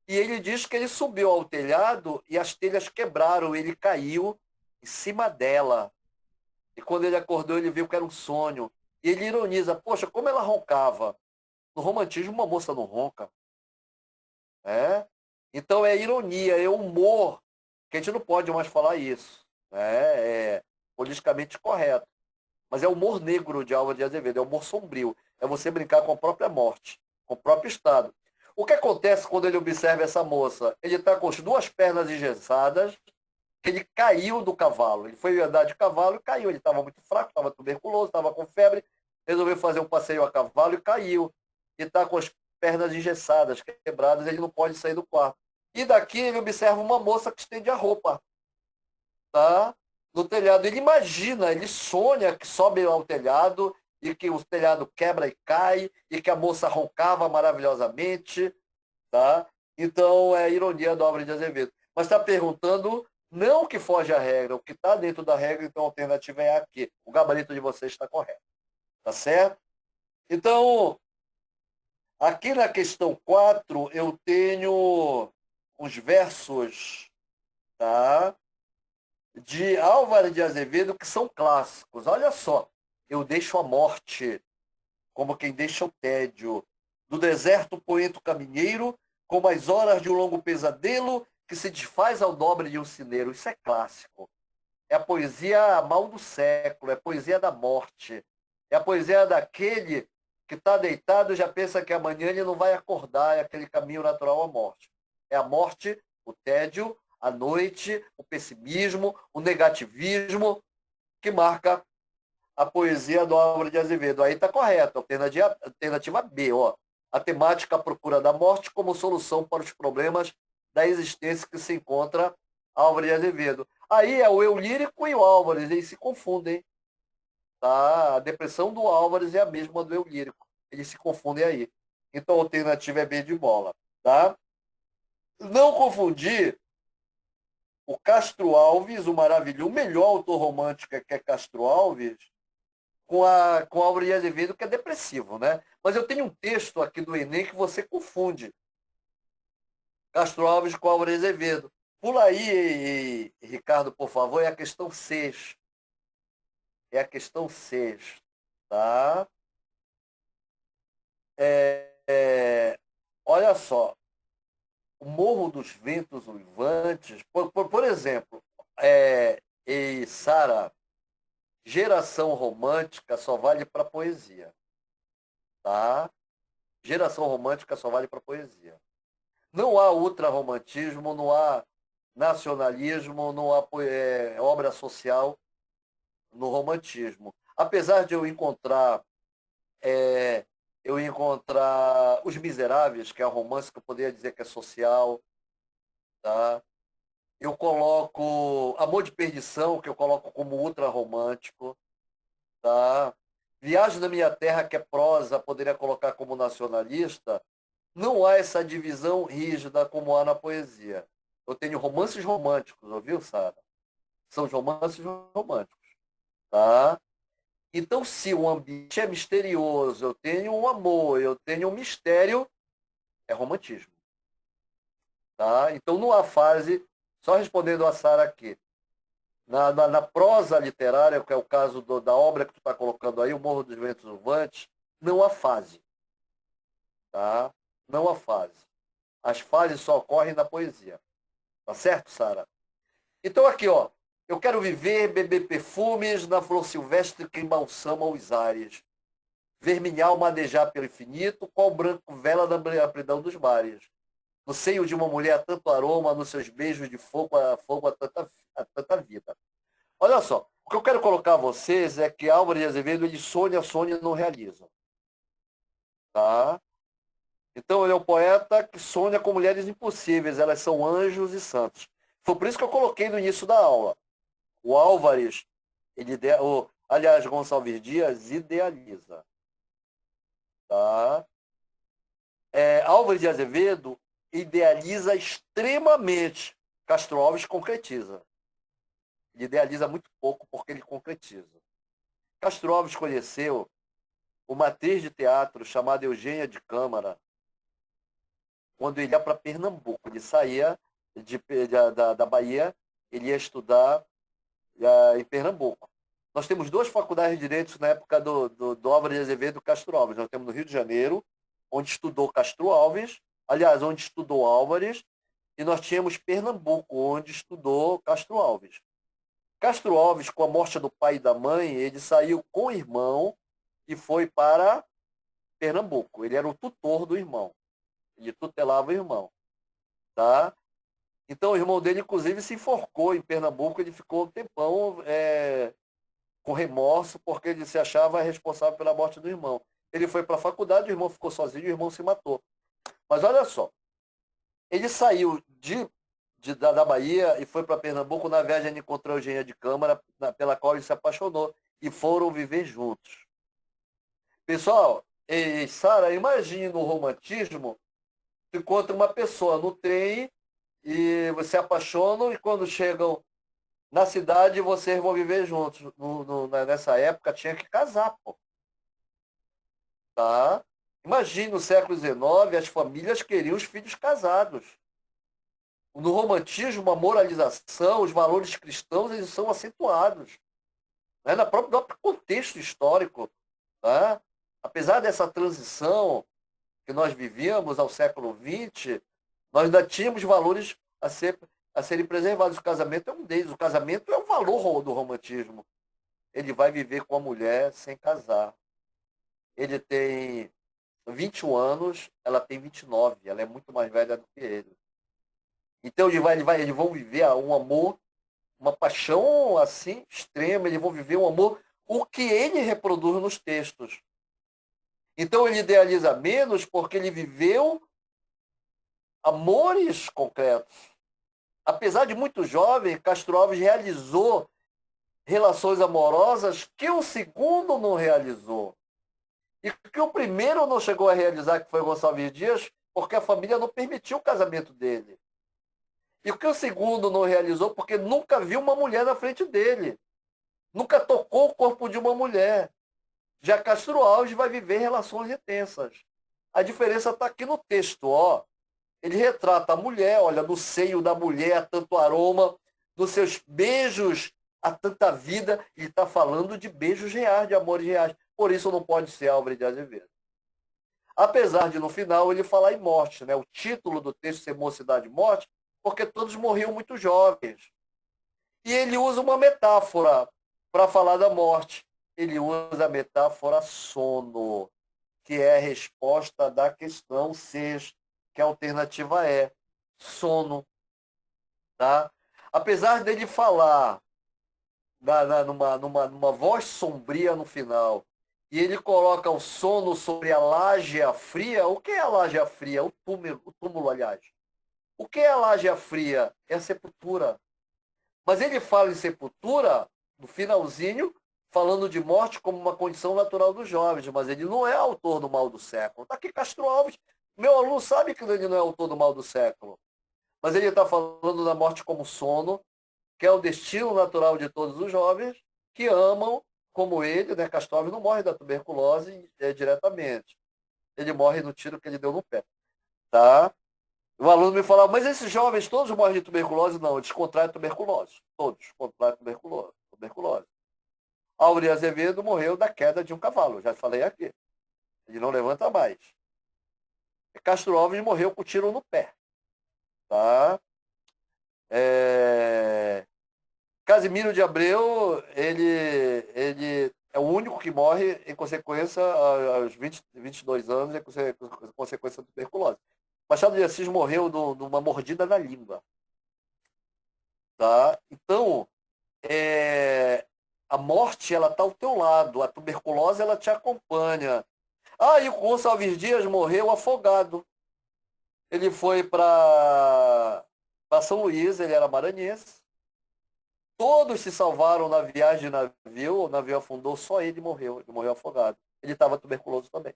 E ele diz que ele subiu ao telhado e as telhas quebraram, ele caiu em cima dela. E quando ele acordou, ele viu que era um sonho. E ele ironiza: poxa, como ela roncava. No romantismo, uma moça não ronca. É? Então é ironia, é humor, que a gente não pode mais falar isso. É politicamente correto. Mas é humor negro de Álvaro de Azevedo, é humor sombrio. É você brincar com a própria morte, com o próprio Estado. O que acontece quando ele observa essa moça? Ele está com as duas pernas engessadas, ele caiu do cavalo. Ele foi andar de cavalo e caiu. Ele estava muito fraco, estava tuberculoso, estava com febre, resolveu fazer um passeio a cavalo e caiu. E está com as pernas engessadas, quebradas, ele não pode sair do quarto. E daqui ele observa uma moça que estende a roupa, tá? No telhado. Ele imagina, ele sonha que sobe ao telhado e que o telhado quebra e cai e que a moça roncava maravilhosamente, tá? Então é ironia da obra de Azevedo. Mas está perguntando não o que foge à regra, o que está dentro da regra, então a alternativa é aqui. O gabarito de vocês está correto, tá certo? Então, aqui na questão 4 eu tenho os versos, tá? De Álvaro de Azevedo, que são clássicos. Olha só: eu deixo a morte, como quem deixa o tédio. Do deserto poento caminheiro, como as horas de um longo pesadelo, que se desfaz ao dobre de um cineiro. Isso é clássico. É a poesia mal do século, é a poesia da morte. É a poesia daquele que está deitado e já pensa que amanhã ele não vai acordar, é aquele caminho natural à morte. É a morte, o tédio, a noite, o pessimismo, o negativismo, que marca a poesia do Álvaro de Azevedo. Aí está correto, alternativa B, ó. A temática à procura da morte como solução para os problemas da existência que se encontra Álvaro de Azevedo. Aí é o eu lírico e o Álvares, eles se confundem. Tá? A depressão do Álvares é a mesma do eu lírico. Eles se confundem aí. Então a alternativa é B de bola. Tá? Não confundir o Castro Alves, o melhor autor romântico que é Castro Alves, com Álvaro de Azevedo, que é depressivo, né? Mas eu tenho um texto aqui do Enem que você confunde Castro Alves com Álvaro de Azevedo. Pula aí, Ricardo, por favor, é a questão 6. É a questão 6, tá? Olha só, o Morro dos Ventos Uivantes, por exemplo, e Sara, geração romântica só vale para poesia, tá? Geração romântica só vale para poesia. Não há ultrarromantismo, não há nacionalismo, não há obra social no romantismo. Apesar de é, eu encontrar Os Miseráveis, que é um romance que eu poderia dizer que é social, tá? Eu coloco Amor de Perdição, que eu coloco como ultrarromântico, tá? Viagem na Minha Terra, que é prosa, poderia colocar como nacionalista. Não há essa divisão rígida como há na poesia. Eu tenho romances românticos, ouviu, Sara? São os romances românticos, tá? Então, se o ambiente é misterioso, eu tenho um amor, eu tenho um mistério, é romantismo, tá? Então, não há fase, só respondendo a Sara aqui, na prosa literária, que é o caso da obra que tu está colocando aí, O Morro dos Ventos Uivantes, não há fase, tá? Não há fase. As fases só ocorrem na poesia. Tá certo, Sara? Então, aqui, ó. Eu quero viver, beber perfumes na flor silvestre que embalsama os ares. Ver minha alma manejar pelo infinito, qual branco vela da amplidão dos mares. No seio de uma mulher há tanto aroma, nos seus beijos de fogo a tanta vida. Olha só, o que eu quero colocar a vocês é que Álvaro de Azevedo, ele sonha, sonha e não realiza. Tá? Então, ele é um poeta que sonha com mulheres impossíveis, elas são anjos e santos. Foi por isso que eu coloquei no início da aula. O Álvares, aliás, Gonçalves Dias idealiza. Tá? Álvares de Azevedo idealiza extremamente. Castro Alves concretiza. Ele idealiza muito pouco porque ele concretiza. Castro Alves conheceu uma atriz de teatro chamada Eugênia de Câmara, quando ele ia para Pernambuco. Ele saía da Bahia, ele ia estudar em Pernambuco. Nós temos duas faculdades de Direito na época do Álvares de Azevedo e Castro Alves. Nós temos no Rio de Janeiro, onde estudou Castro Alves, aliás, onde estudou Álvares, e nós tínhamos Pernambuco, onde estudou Castro Alves. Castro Alves, com a morte do pai e da mãe, ele saiu com o irmão e foi para Pernambuco. Ele era o tutor do irmão. Ele tutelava o irmão. Tá? Então, o irmão dele, inclusive, se enforcou em Pernambuco. Ele ficou um tempão com remorso, porque ele se achava responsável pela morte do irmão. Ele foi para a faculdade, o irmão ficou sozinho, o irmão se matou. Mas olha só, ele saiu da Bahia e foi para Pernambuco. Na viagem ele encontrou a Eugênia de Câmara, pela qual ele se apaixonou, e foram viver juntos. Pessoal, Sara, imagine no romantismo, tu encontra uma pessoa no trem e você se apaixonam, e quando chegam na cidade vocês vão viver juntos. Nessa época tinha que casar, pô. Tá? Imagine no século XIX, as famílias queriam os filhos casados. No romantismo, a moralização, os valores cristãos, eles são acentuados. Né? No próprio contexto histórico. Tá? Apesar dessa transição que nós vivíamos ao século XX, nós ainda tínhamos valores a serem preservados. O casamento é um deles. O casamento é um valor do romantismo. Ele vai viver com a mulher sem casar. Ele tem 21 anos, ela tem 29. Ela é muito mais velha do que ele. Então eles vão viver um amor, uma paixão assim extrema. Eles vão viver um amor, o que ele reproduz nos textos. Então ele idealiza menos porque ele viveu amores concretos. Apesar de muito jovem, Castro Alves realizou relações amorosas que o segundo não realizou. E que o primeiro não chegou a realizar, que foi Gonçalves Dias, porque a família não permitiu o casamento dele. E o que o segundo não realizou, porque nunca viu uma mulher na frente dele. Nunca tocou o corpo de uma mulher. Já Castro Alves vai viver relações intensas. A diferença está aqui no texto, ó. Ele retrata a mulher, olha, no seio da mulher há tanto aroma, nos seus beijos há tanta vida. Ele está falando de beijos reais, de amores reais. Por isso não pode ser Álvares de Azevedo. Apesar de, no final, ele falar em morte, né? O título do texto ser Mocidade e Morte, porque todos morriam muito jovens. E ele usa uma metáfora para falar da morte. Ele usa a metáfora sono, que é a resposta da questão 6, que a alternativa é sono. Tá? Apesar dele falar numa voz sombria no final, e ele coloca o sono sobre a lájea fria. O que é a lájea fria? O túmulo, aliás. O que é a lájea fria? É a sepultura. Mas ele fala em sepultura, no finalzinho, falando de morte como uma condição natural dos jovens, mas ele não é autor do Mal do Século. Está aqui Castro Alves, meu aluno sabe que ele não é autor do Mal do Século, mas ele está falando da morte como sono, que é o destino natural de todos os jovens que amam, como ele, né? Castro Alves não morre da tuberculose diretamente. Ele morre no tiro que ele deu no pé. Tá? O aluno me falava, mas esses jovens todos morrem de tuberculose? Não, eles contraem tuberculose. Todos contraem tuberculose. Álvares de Azevedo morreu da queda de um cavalo, já falei aqui. Ele não levanta mais. Castro Alves morreu com tiro no pé. Tá? Casimiro de Abreu, ele é o único que morre em consequência, aos 22 anos, em consequência da tuberculose. Machado de Assis morreu de uma mordida na língua. Tá? Então, a morte, ela está ao teu lado, a tuberculose, ela te acompanha. Ah, e o Gonçalves Dias morreu afogado. Ele foi para São Luís, ele era maranhense. Todos se salvaram na viagem de navio, o navio afundou, só ele morreu afogado. Ele estava tuberculoso também.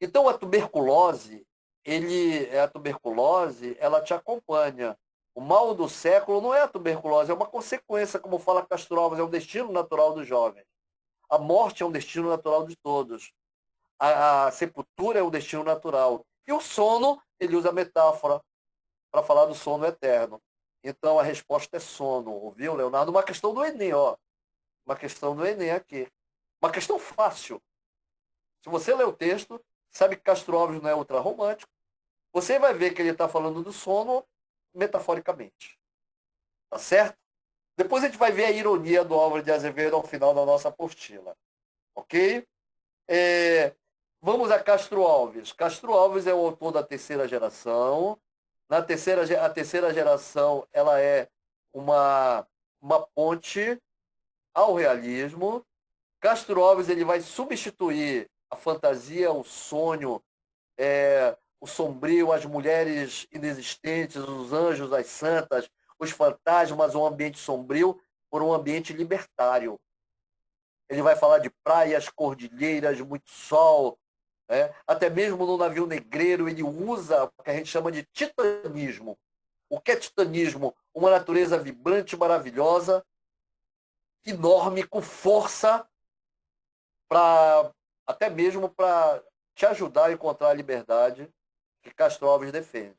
Então a tuberculose, ela te acompanha. O mal do século não é a tuberculose, é uma consequência, como fala Castro Alves, é um destino natural dos jovens. A morte é um destino natural de todos. A sepultura é um destino natural. E o sono, ele usa a metáfora para falar do sono eterno. Então a resposta é sono, viu, Leonardo? Uma questão do Enem, ó. Uma questão do Enem aqui. Uma questão fácil. Se você ler o texto, sabe que Castro Alves não é ultrarromântico, você vai ver que ele está falando do sono metaforicamente. Tá certo? Depois a gente vai ver a ironia do Álvaro de Azevedo ao final da nossa apostila. Ok? Vamos a Castro Alves. Castro Alves é o autor da terceira geração. A terceira geração, ela é uma ponte ao realismo. Castro Alves, ele vai substituir a fantasia, o sonho, o sombrio, as mulheres inexistentes, os anjos, as santas, os fantasmas, um ambiente sombrio, por um ambiente libertário. Ele vai falar de praias, cordilheiras, muito sol, né? Até mesmo no navio negreiro ele usa o que a gente chama de titanismo. O que é titanismo? Uma natureza vibrante, maravilhosa, enorme, com força, até mesmo para te ajudar a encontrar a liberdade que Castro Alves defende.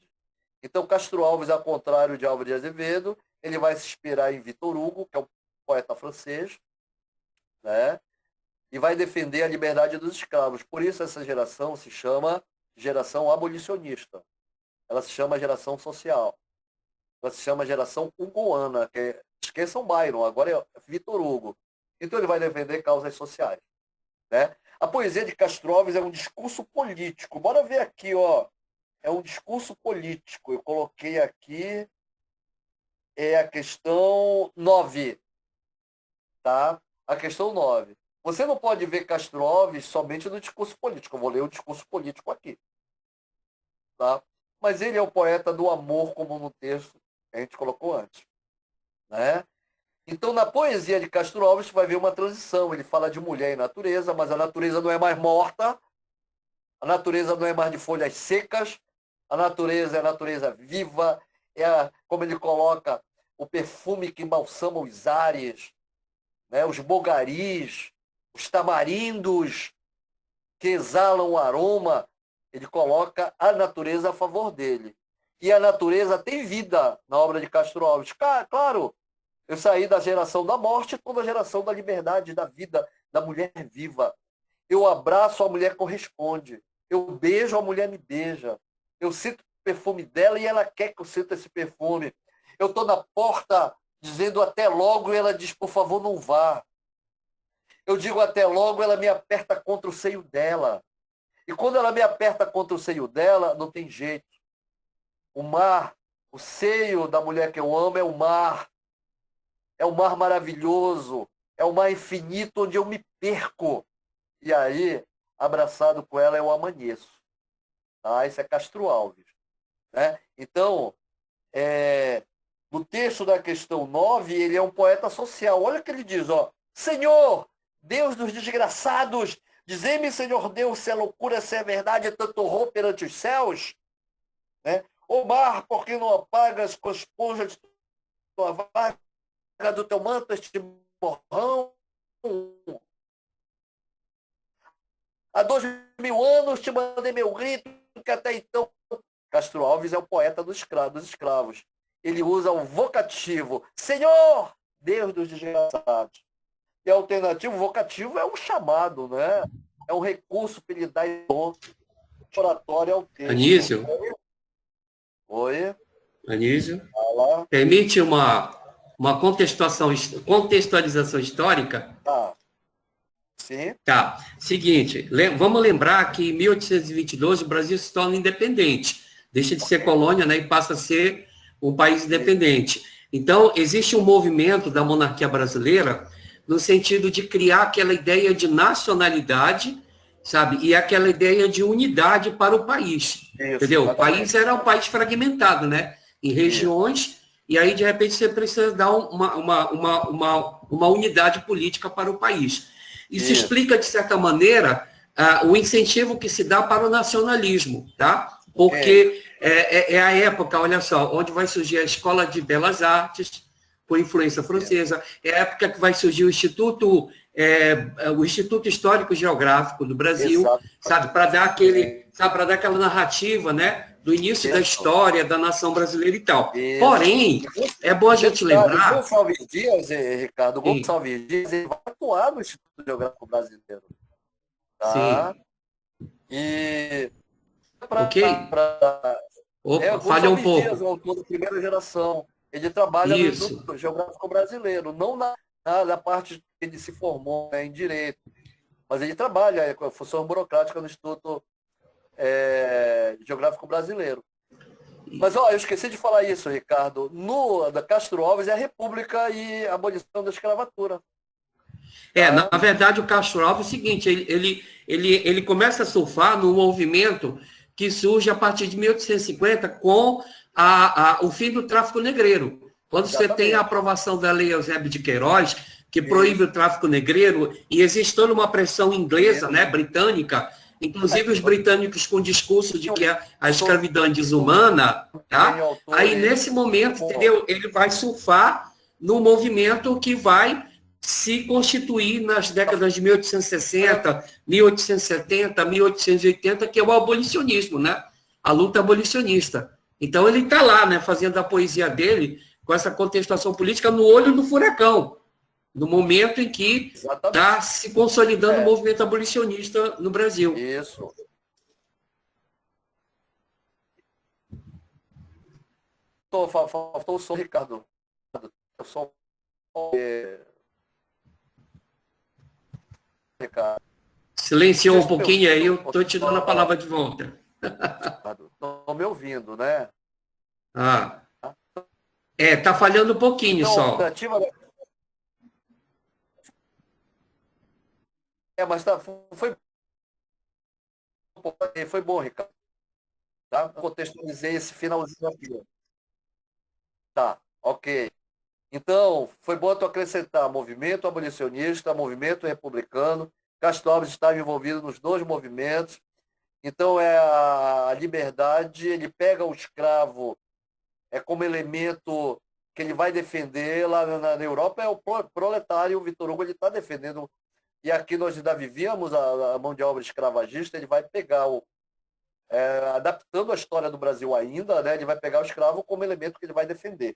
Então, Castro Alves, ao contrário de Álvaro de Azevedo, ele vai se inspirar em Victor Hugo, que é um poeta francês, né? E vai defender a liberdade dos escravos. Por isso essa geração se chama geração abolicionista. Ela se chama geração social. Ela se chama geração hugoana, esqueçam Byron, agora é Victor Hugo. Então ele vai defender causas sociais, né? A poesia de Castro Alves é um discurso político. Bora ver aqui, ó. É um discurso político. Eu coloquei aqui a questão 9, tá? A questão 9. Você não pode ver Castro Alves somente no discurso político. Eu vou ler o discurso político aqui, tá? Mas ele é o poeta do amor, como no texto que a gente colocou antes, né? Então, na poesia de Castro Alves, você vai ver uma transição. Ele fala de mulher e natureza, mas a natureza não é mais morta, a natureza não é mais de folhas secas, a natureza é a natureza viva, como ele coloca, o perfume que embalsama os ares, né? Os bogaris, os tamarindos que exalam o aroma. Ele coloca a natureza a favor dele. E a natureza tem vida na obra de Castro Alves. Claro, eu saí da geração da morte, toda a geração da liberdade, da vida, da mulher viva. Eu abraço, a mulher corresponde. Eu beijo, a mulher me beija. Eu sinto o perfume dela e ela quer que eu sinta esse perfume. Eu estou na porta dizendo até logo e ela diz, por favor, não vá. Eu digo até logo, ela me aperta contra o seio dela. E quando ela me aperta contra o seio dela, não tem jeito. O mar, o seio da mulher que eu amo é o mar. É um mar maravilhoso. É um mar infinito onde eu me perco. E aí, abraçado com ela, eu amanheço. Tá? Isso é Castro Alves, né? Então, no texto da questão 9, ele é um poeta social. Olha o que ele diz, ó. Senhor, Deus dos desgraçados, dizei-me, Senhor Deus, se é loucura, se é verdade, tanto horror perante os céus, né? O mar, por que não apagas com a esponja de tua vaga, do teu manto este morrão? Há 2000 anos te mandei meu grito, que até então... Castro Alves é o poeta dos escravos. Ele usa o vocativo, Senhor, Deus dos desgraçados. E a alternativo vocativo é um chamado, né? É um recurso que ele dá oratório ao texto. Anísio? Oi? Anísio? Fala. Permite uma uma contextualização histórica. Tá. Sim. Tá. Seguinte, vamos lembrar que em 1822 o Brasil se torna independente. Deixa de ser colônia, né, e passa a ser um país independente. Então, existe um movimento da monarquia brasileira no sentido de criar aquela ideia de nacionalidade, sabe? E aquela ideia de unidade para o país. Isso, entendeu? exatamente. O país era um país fragmentado, né? Em regiões, e aí, de repente, você precisa dar uma unidade política para o país. Isso explica, de certa maneira, o incentivo que se dá para o nacionalismo, tá? Porque é a época, olha só, onde vai surgir a Escola de Belas Artes, por influência francesa, é a época que vai surgir o Instituto Histórico Geográfico do Brasil, sabe, para dar aquela narrativa, né, do início da história da nação brasileira e tal. Isso. Porém, é bom a gente lembrar... O Gonçalves Dias, Ricardo, o Gonçalves Dias, ele vai atuar no Instituto Geográfico Brasileiro. Tá? Sim. E... Opa, falha um pouco. Dias, o autor da primeira geração. Ele trabalha no Instituto Geográfico Brasileiro, não na parte que ele se formou, né, em Direito. Mas ele trabalha com a função burocrática no Instituto Geográfico Brasileiro. Mas, eu esqueci de falar isso, Ricardo. Da Castro Alves é a República e a abolição da escravatura. Na verdade, o Castro Alves é o seguinte, ele começa a surfar num movimento que surge a partir de 1850 com o fim do tráfico negreiro. Quando você tem a aprovação da Lei Eusébio de Queiroz, que proíbe o tráfico negreiro, e existe toda uma pressão inglesa, né, britânica, inclusive os britânicos com o discurso de que a escravidão é desumana, tá? Aí, nesse momento, entendeu? Ele vai surfar no movimento que vai se constituir nas décadas de 1860, 1870, 1880, que é o abolicionismo, né? A luta abolicionista. Então, ele está lá, né, fazendo a poesia dele com essa contestação política no olho do furacão, no momento em que está se consolidando o movimento abolicionista no Brasil. Isso. Faltou o som, Ricardo. O som... Silenciou um pouquinho aí, eu estou te dando a palavra de volta. Estão me ouvindo, né? Tá falhando um pouquinho então, só. Mas foi bom, Ricardo. Tá? Contextualizei esse finalzinho aqui. Tá, ok. Então, foi bom tu acrescentar movimento abolicionista, movimento republicano. Castro Alves estava envolvido nos dois movimentos. Então, a liberdade, ele pega o escravo como elemento que ele vai defender. Lá na Europa é o proletário, o Vitor Hugo está defendendo. E aqui nós ainda vivíamos a mão de obra escravagista, ele vai pegar adaptando a história do Brasil ainda, né, ele vai pegar o escravo como elemento que ele vai defender.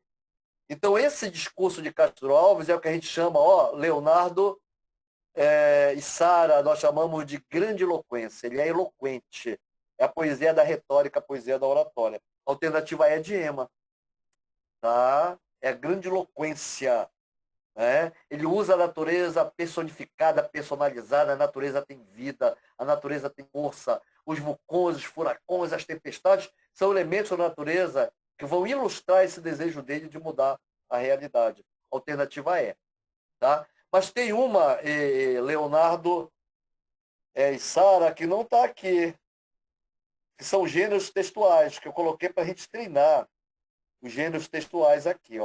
Então, esse discurso de Castro Alves é o que a gente chama, Leonardo e Sara, nós chamamos de grande eloquência. Ele é eloquente. É a poesia da retórica, a poesia da oratória. A alternativa é de Ema. Tá? É a grande eloquência. Né? Ele usa a natureza personificada, personalizada. A natureza tem vida, a natureza tem força. Os vulcões, os furacões, as tempestades são elementos da natureza que vão ilustrar esse desejo dele de mudar a realidade. A alternativa tá? Mas tem uma, Leonardo e Sara, que não está aqui, que são gêneros textuais, que eu coloquei para a gente treinar os gêneros textuais aqui.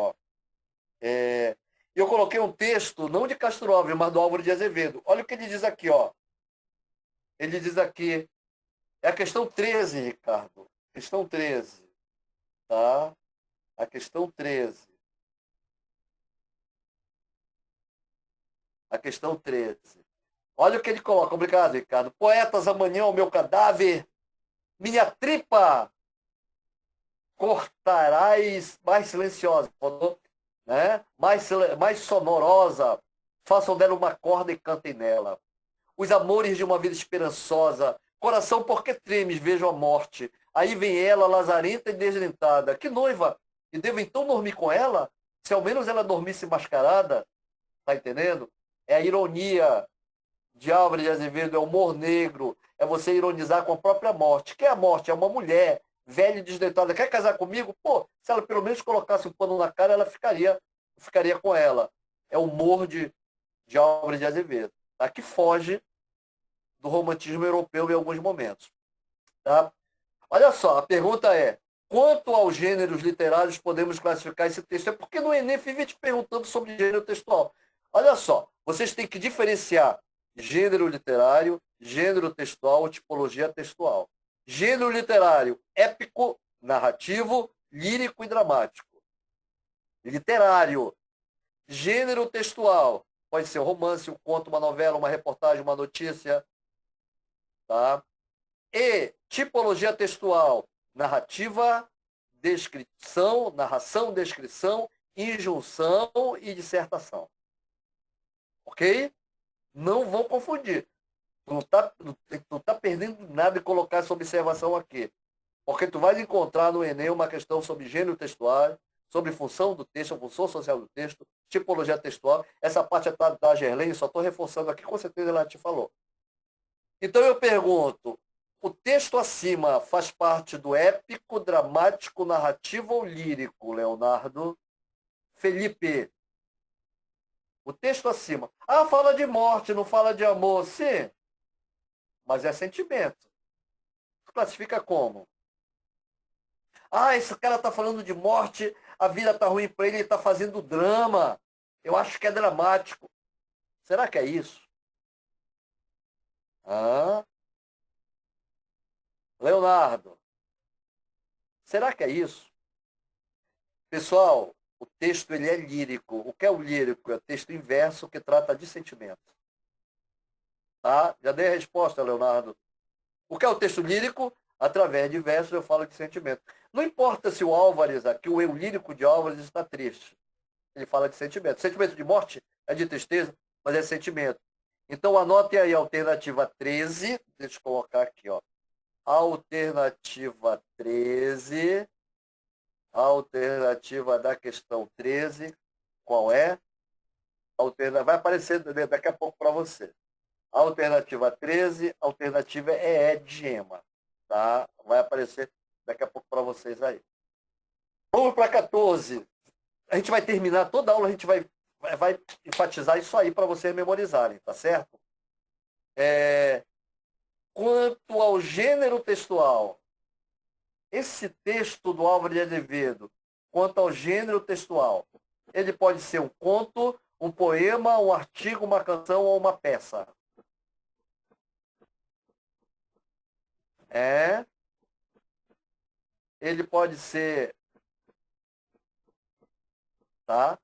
Eu coloquei um texto, não de Castro Alves, mas do Álvaro de Azevedo. Olha o que ele diz aqui. Ele diz aqui, é a questão 13, Ricardo. Questão 13. Tá? A questão 13. A questão 13. Olha o que ele coloca. Obrigado, Ricardo. Poetas, amanhã o meu cadáver, minha tripa cortarás mais silenciosa, né? mais sonorosa, façam dela uma corda e cantem nela. Os amores de uma vida esperançosa, coração, por que tremes, vejo a morte. Aí vem ela, lazarenta e desdentada. Que noiva! E devo então dormir com ela? Se ao menos ela dormisse mascarada, tá entendendo? É a ironia de Álvares de Azevedo, é o humor negro, é você ironizar com a própria morte. Que é a morte? É uma mulher velha e desdentada. Quer casar comigo? Pô, se ela pelo menos colocasse um pano na cara, ela ficaria com ela. É o humor de Álvares de Azevedo, tá? Que foge do romantismo europeu em alguns momentos. Tá? Olha só, a pergunta é: quanto aos gêneros literários podemos classificar esse texto? É porque no Enem vive te perguntando sobre gênero textual. Olha só, vocês têm que diferenciar gênero literário, gênero textual, tipologia textual. Gênero literário, épico, narrativo, lírico e dramático. Literário. Gênero textual, pode ser um romance, um conto, uma novela, uma reportagem, uma notícia. Tá? E tipologia textual, narrativa, descrição, narração, descrição, injunção e dissertação. Ok? Não vão confundir. Tu não tá perdendo nada em colocar essa observação aqui. Porque tu vais encontrar no Enem uma questão sobre gênero textual, sobre função do texto, a função social do texto, tipologia textual. Essa parte é da Gerlene, só estou reforçando aqui, com certeza ela te falou. Então eu pergunto, o texto acima faz parte do épico, dramático, narrativo ou lírico, Leonardo? Felipe, o texto acima. Ah, fala de morte, não fala de amor. Sim, mas é sentimento. Classifica como? Ah, esse cara está falando de morte, a vida está ruim para ele está fazendo drama. Eu acho que é dramático. Será que é isso? Ah, Leonardo, será que é isso? Pessoal, o texto ele é lírico. O que é o lírico? É o texto inverso que trata de sentimento. Tá? Já dei a resposta, Leonardo. O que é o texto lírico? Através de versos eu falo de sentimento. Não importa se o Álvares, aqui o eu lírico de Álvares está triste. Ele fala de sentimento. Sentimento de morte é de tristeza, mas é sentimento. Então anotem aí a alternativa 13. Deixa eu colocar aqui, ó. Alternativa 13. A alternativa da questão 13. Qual é? Vai aparecer daqui a pouco para você. Alternativa 13, alternativa é edema. Tá? Vai aparecer daqui a pouco para vocês aí. Vamos para 14. A gente vai terminar toda a aula, a gente vai enfatizar isso aí para vocês memorizarem, tá certo? Quanto ao gênero textual, esse texto do Álvares de Azevedo, quanto ao gênero textual, ele pode ser um conto, um poema, um artigo, uma canção ou uma peça. Ele pode ser, tá?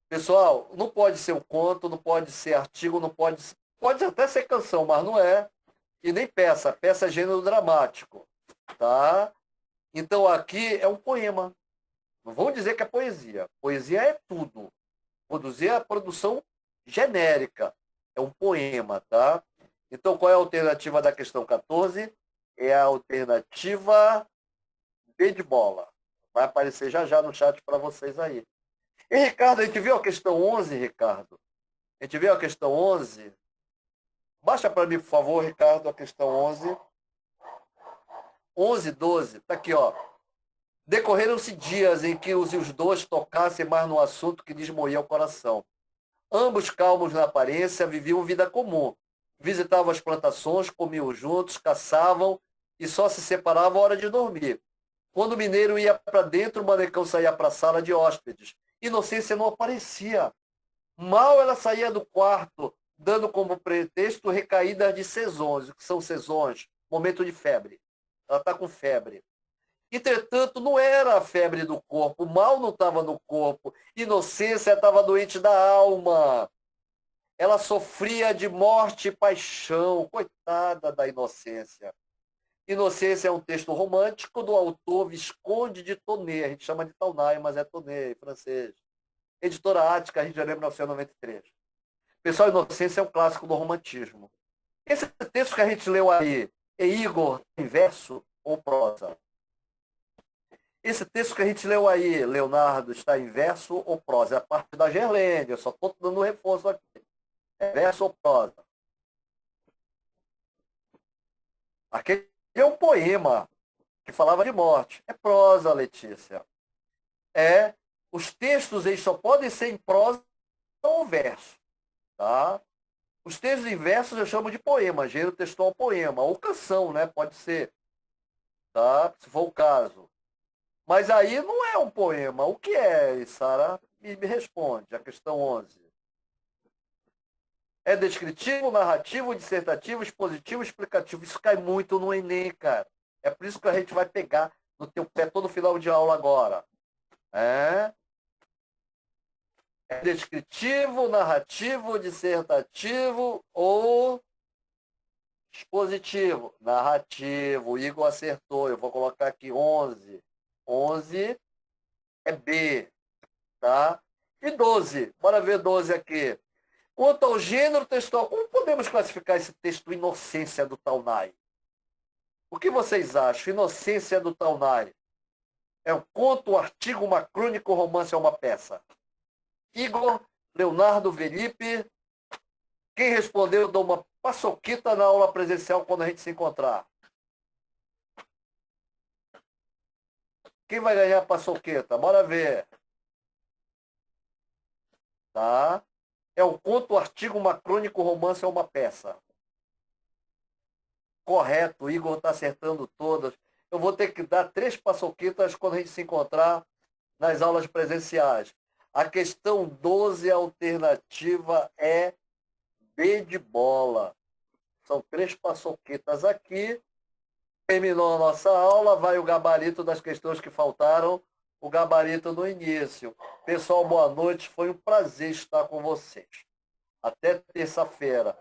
Pessoal, não pode ser um conto, não pode ser artigo, não pode até ser canção, mas não é. E nem peça. Peça é gênero dramático, tá? Então aqui é um poema. Não vamos dizer que é poesia. Poesia é tudo. Produzir a produção genérica. É um poema, tá? Então qual é a alternativa da questão 14? É a alternativa B de bola. Vai aparecer já já no chat para vocês aí. E, Ricardo, a gente viu a questão 11, Ricardo? A gente viu a questão 11? Baixa para mim, por favor, Ricardo, a questão 11. 11, 12. Está aqui, ó. Decorreram-se dias em que os dois tocassem mais no assunto que lhes moía o coração. Ambos calmos na aparência, viviam vida comum. Visitavam as plantações, comiam juntos, caçavam e só se separavam à hora de dormir. Quando o mineiro ia para dentro, o manecão saía para a sala de hóspedes. Inocência não aparecia. Mal ela saía do quarto, dando como pretexto recaídas de sezões. O que são sezões? Momento de febre. Ela está com febre. Entretanto, não era a febre do corpo. O mal não estava no corpo. Inocência estava doente da alma. Ela sofria de morte e paixão. Coitada da Inocência. Inocência é um texto romântico do autor Visconde de Tonnet. A gente chama de Taunay, mas é Tonnet, em francês. Editora Ática, Rio de Janeiro, 1993. Pessoal, Inocência é um clássico do romantismo. Esse texto que a gente leu aí, é Igor em verso ou prosa? Esse texto que a gente leu aí, Leonardo, está em verso ou prosa? É a parte da Gerlândia, eu só estou dando reforço aqui. É verso ou prosa? Aquele é um poema que falava de morte. É prosa, Letícia. Os textos eles só podem ser em prosa ou verso, tá? Os textos em versos eu chamo de poema, gênero textual poema, ou canção, né? Pode ser, tá? Se for o caso. Mas aí não é um poema. O que é, Sara? Me responde, a questão 11. É descritivo, narrativo, dissertativo, expositivo, explicativo. Isso cai muito no Enem, cara. É por isso que a gente vai pegar no teu pé todo final de aula agora. É descritivo, narrativo, dissertativo ou expositivo? Narrativo. O Igor acertou. Eu vou colocar aqui 11. 11 é B, tá? E 12. Bora ver 12 aqui. Quanto ao gênero textual, como podemos classificar esse texto Inocência do Taunay? O que vocês acham? Inocência do Taunay é um conto, um artigo, uma crônica, um romance ou uma peça? Igor, Leonardo, Felipe, quem respondeu, eu dou uma paçoquita na aula presencial quando a gente se encontrar. Quem vai ganhar a paçoquita? Bora ver. Tá? É um conto, um artigo, uma crônica, um romance ou uma peça? Correto, o Igor está acertando todas. Eu vou ter que dar 3 paçoquitas quando a gente se encontrar nas aulas presenciais. A questão 12, alternativa é B de bola. São 3 paçoquitas aqui. Terminou a nossa aula, vai o gabarito das questões que faltaram, o gabarito no início. Pessoal, boa noite. Foi um prazer estar com vocês. Até terça-feira.